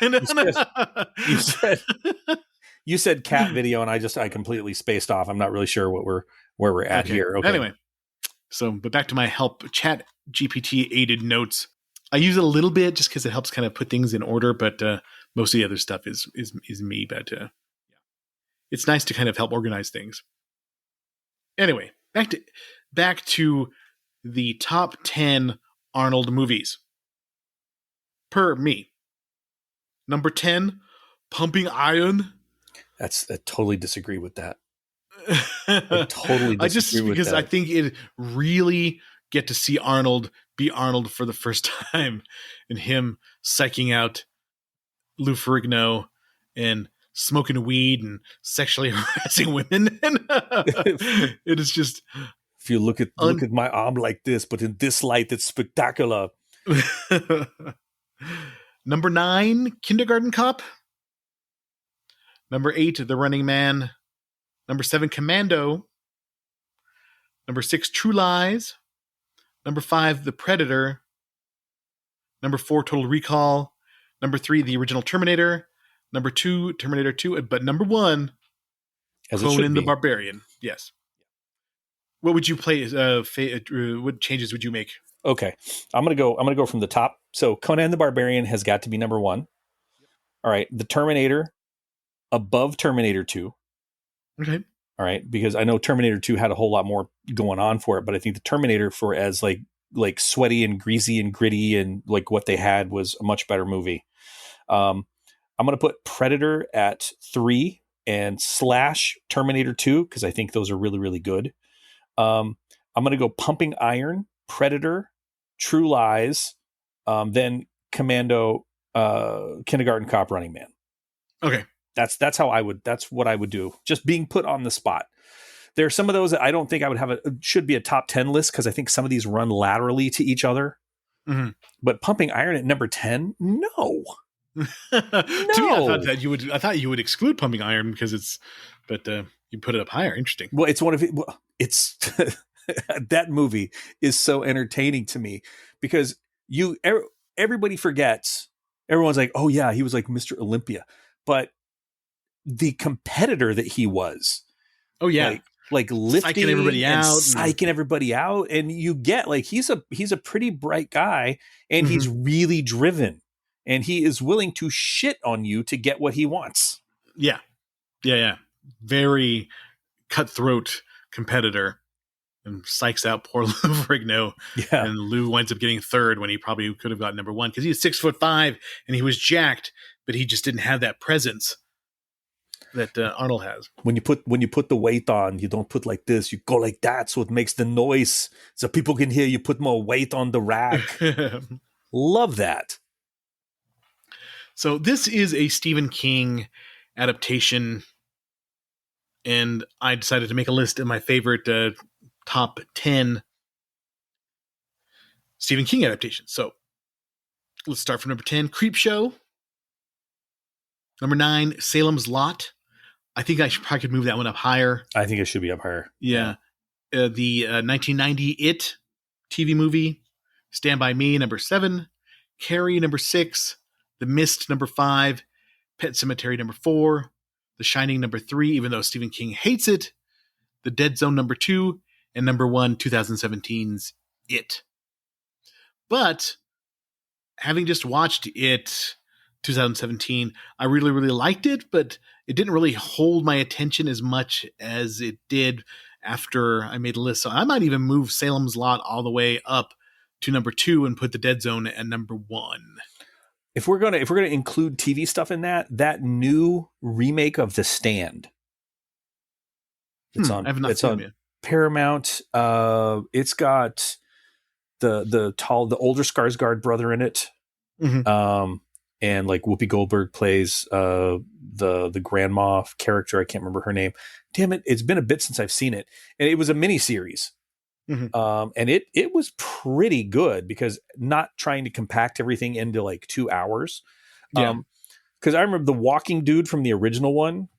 You said cat video, and I completely spaced off. I'm not really sure where we're at here. Okay. Anyway, but back to my help Chat GPT aided notes. I use it a little bit just because it helps kind of put things in order, but most of the other stuff is me. But yeah, it's nice to kind of help organize things. Anyway, back to the top 10 Arnold movies per me. Number 10, Pumping Iron. I totally disagree with that. I totally disagree with because that. I think it really get to see Arnold be Arnold for the first time, and him psyching out Lou Ferrigno and smoking weed and sexually harassing women. And it is just, if you look at my arm like this, but in this light, it's spectacular. Number 9, Kindergarten Cop. Number 8, The Running Man. Number 7, Commando. Number 6, True Lies. Number 5, The Predator. Number 4, Total Recall. Number 3, the original Terminator. Number 2, Terminator 2. But number 1, As it should Conan the be. Barbarian. Yes. What would you play? What changes would you make? Okay, I'm gonna go from the top. So Conan the Barbarian has got to be number 1. All right, the Terminator above Terminator 2. Okay. All right, because I know Terminator 2 had a whole lot more going on for it, but I think the Terminator for as like sweaty and greasy and gritty and like what they had was a much better movie. I'm gonna put Predator at 3 and / Terminator 2 because I think those are really, really good. I'm gonna go Pumping Iron, Predator, True Lies, then Commando, Kindergarten Cop, Running Man. Okay. That's what I would do. Just being put on the spot. There are some of those that I don't think I would have should be a top 10 list because I think some of these run laterally to each other. Mm-hmm. But Pumping Iron at number 10, no. To me, I thought you would exclude Pumping Iron because but you put it up higher. Interesting. Well, it's that movie is so entertaining to me because everybody forgets. Everyone's like, oh yeah, he was like Mr. Olympia, but the competitor that he was. Oh yeah. Like lifting psyching everybody and out, psyching everybody out. And you get like, he's a pretty bright guy and he's really driven and he is willing to shit on you to get what he wants. Yeah. Yeah. Very cutthroat competitor and psychs out poor Lou Ferrigno. Yeah. And Lou winds up getting 3rd when he probably could have got number 1 because he was 6'5" and he was jacked, but he just didn't have that presence that Arnold has. When you put the weight on, you don't put like this, you go like that, so it makes the noise so people can hear you put more weight on the rack. Love that. So this is a Stephen King adaptation, and I decided to make a list of my favorite top 10 Stephen King adaptations. So let's start from number 10, Creepshow. Number 9, Salem's Lot. I think I probably could move that one up higher. I think it should be up higher. Yeah. The 1990 It TV movie. Stand By Me, number 7. Carrie, number 6. The Mist, number 5. Pet Sematary, number 4. The Shining, number 3, even though Stephen King hates it. The Dead Zone, number 2. And number 1, 2017's It. But having just watched It 2017, I really, really liked it, but it didn't really hold my attention as much as it did after I made a list. So I might even move Salem's Lot all the way up to number 2 and put The Dead Zone at number 1. If we're gonna include TV stuff in that new remake of The Stand, it's on Paramount. It's got the older Skarsgård brother in it. Mm-hmm. And like Whoopi Goldberg plays the grandma character. I can't remember her name. Damn it. It's been a bit since I've seen it. And it was a miniseries. Mm-hmm. And it was pretty good because not trying to compact everything into like 2 hours. Yeah. Because I remember the walking dude from the original one,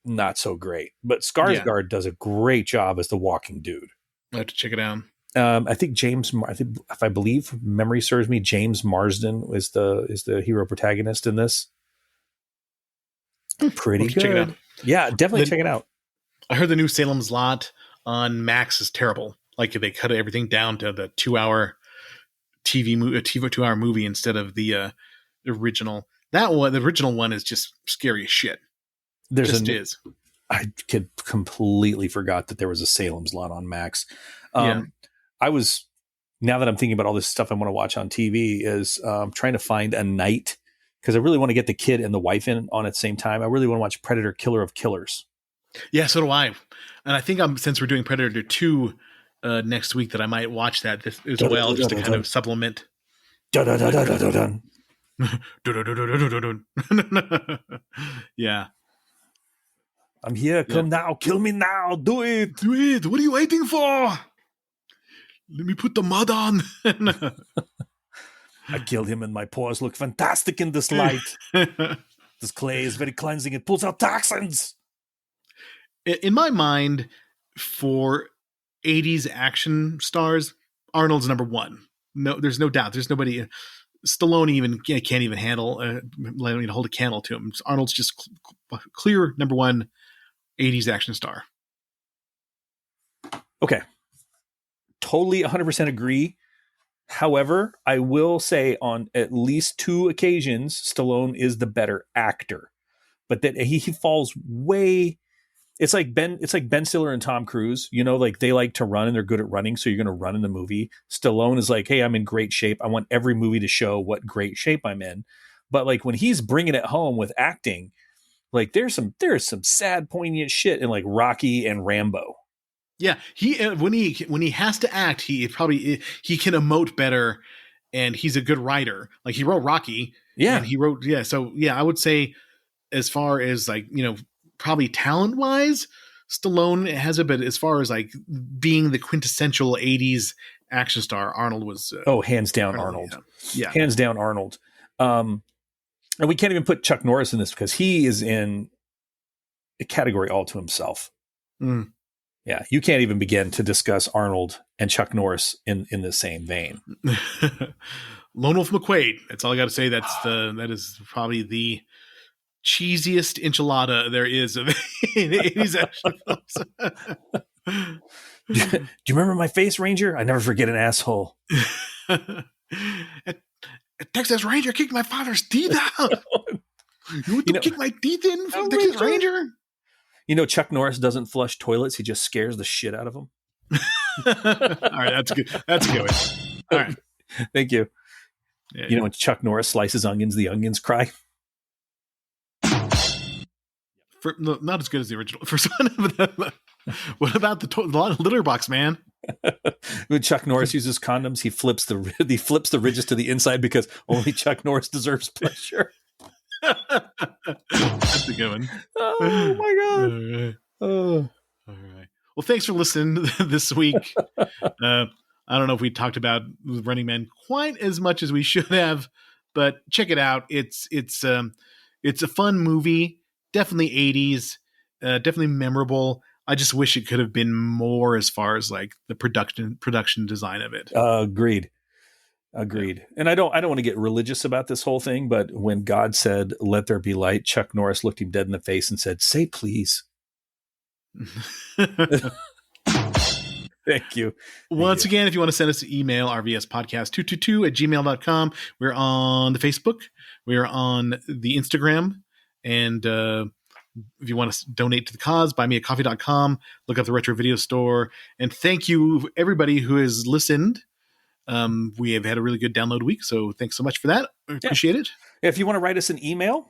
not so great. But Skarsgård does a great job as the walking dude. I have to check it out. I think if I believe memory serves me, James Marsden is the hero protagonist in this. Pretty good. Check it out. Yeah, definitely check it out. I heard the new Salem's Lot on Max is terrible. Like they cut everything down to the 2-hour TV 2-hour movie instead of the original. The original one is just scary as shit. I completely forgot that there was a Salem's Lot on Max. Now that I'm thinking about all this stuff I want to watch on TV is trying to find a night because I really want to get the kid and the wife in on at the same time. I really want to watch Predator Killer of Killers. Yeah, so do I. And I think since we're doing Predator 2 next week that I might watch that as well just to kind of supplement. Yeah. I'm here. Come now. Kill me now. Do it. Do it. What are you waiting for? Let me put the mud on. I killed him and my paws look fantastic in this light. This clay is very cleansing. It pulls out toxins. In my mind, for 80s action stars, Arnold's number 1. No, there's no doubt. There's nobody. Stallone even can't even handle letting me hold a candle to him. Arnold's just clear number one 80s action star. Okay. Totally 100% agree. However, I will say on at least 2 occasions, Stallone is the better actor, but that he falls way. It's like Ben Stiller and Tom Cruise, like they like to run and they're good at running. So you're going to run in the movie. Stallone is like, hey, I'm in great shape. I want every movie to show what great shape I'm in. But like when he's bringing it home with acting, like there's some sad, poignant shit in like Rocky and Rambo. Yeah, he when he has to act, he can emote better, and he's a good writer. Like he wrote Rocky, Yeah, and he wrote So I would say, as far as like probably talent wise, Stallone has a bit. As far as like being the quintessential '80s action star, Arnold was. Hands down, Arnold. Yeah, hands down, Arnold. And we can't even put Chuck Norris in this because he is in a category all to himself. Mm. Yeah, you can't even begin to discuss Arnold and Chuck Norris in the same vein. Lone Wolf McQuade. That's all I got to say. That is probably the cheesiest enchilada there is of 80s action films. Do you remember my face, Ranger? I never forget an asshole. A Texas Ranger kicked my father's teeth out. You want to kick my teeth in from Texas Ranger? Chuck Norris doesn't flush toilets. He just scares the shit out of them. All right, that's good. That's a good one. All right. Thank you. Yeah, when Chuck Norris slices onions, the onions cry. Not as good as the original first one. What about the litter box, man? When Chuck Norris uses condoms, he flips the ridges to the inside because only Chuck Norris deserves pleasure. That's a good one. Oh my god! All right. All right. Well, thanks for listening this week. I don't know if we talked about Running Man quite as much as we should have, but check it out. It's a fun movie. Definitely 80s. Definitely memorable. I just wish it could have been more as far as like the production design of it. Agreed. And I don't want to get religious about this whole thing, but when God said, "Let there be light," Chuck Norris looked him dead in the face and said, "Say please." Thank you. Once again, if you want to send us an email, rvspodcast222@gmail.com. We're on the Facebook. We're on the Instagram. And if you want to donate to the cause, buymeacoffee.com. Look up the Retro Video Store. And thank you, everybody who has listened. We have had a really good download week, so thanks so much for that. I appreciate it. If you want to write us an email,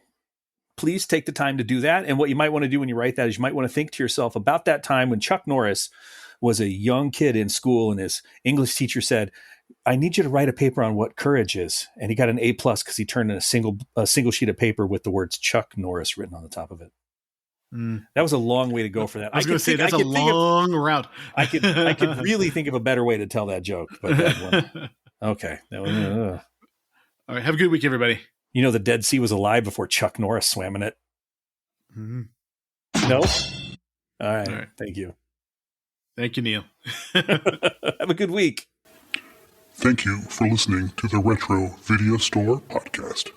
please take the time to do that. And what you might want to do when you write that is you might want to think to yourself about that time when Chuck Norris was a young kid in school and his English teacher said, "I need you to write a paper on what courage is." And he got an A+ because he turned in a single sheet of paper with the words Chuck Norris written on the top of it. That was a long way to go for that. I was going to say that's a long route. I could really think of a better way to tell that joke, but that one. Okay. All right. Have a good week, everybody. The Dead Sea was alive before Chuck Norris swam in it. Mm-hmm. No? All right. Thank you. Thank you, Neil. Have a good week. Thank you for listening to the Retro Video Store Podcast.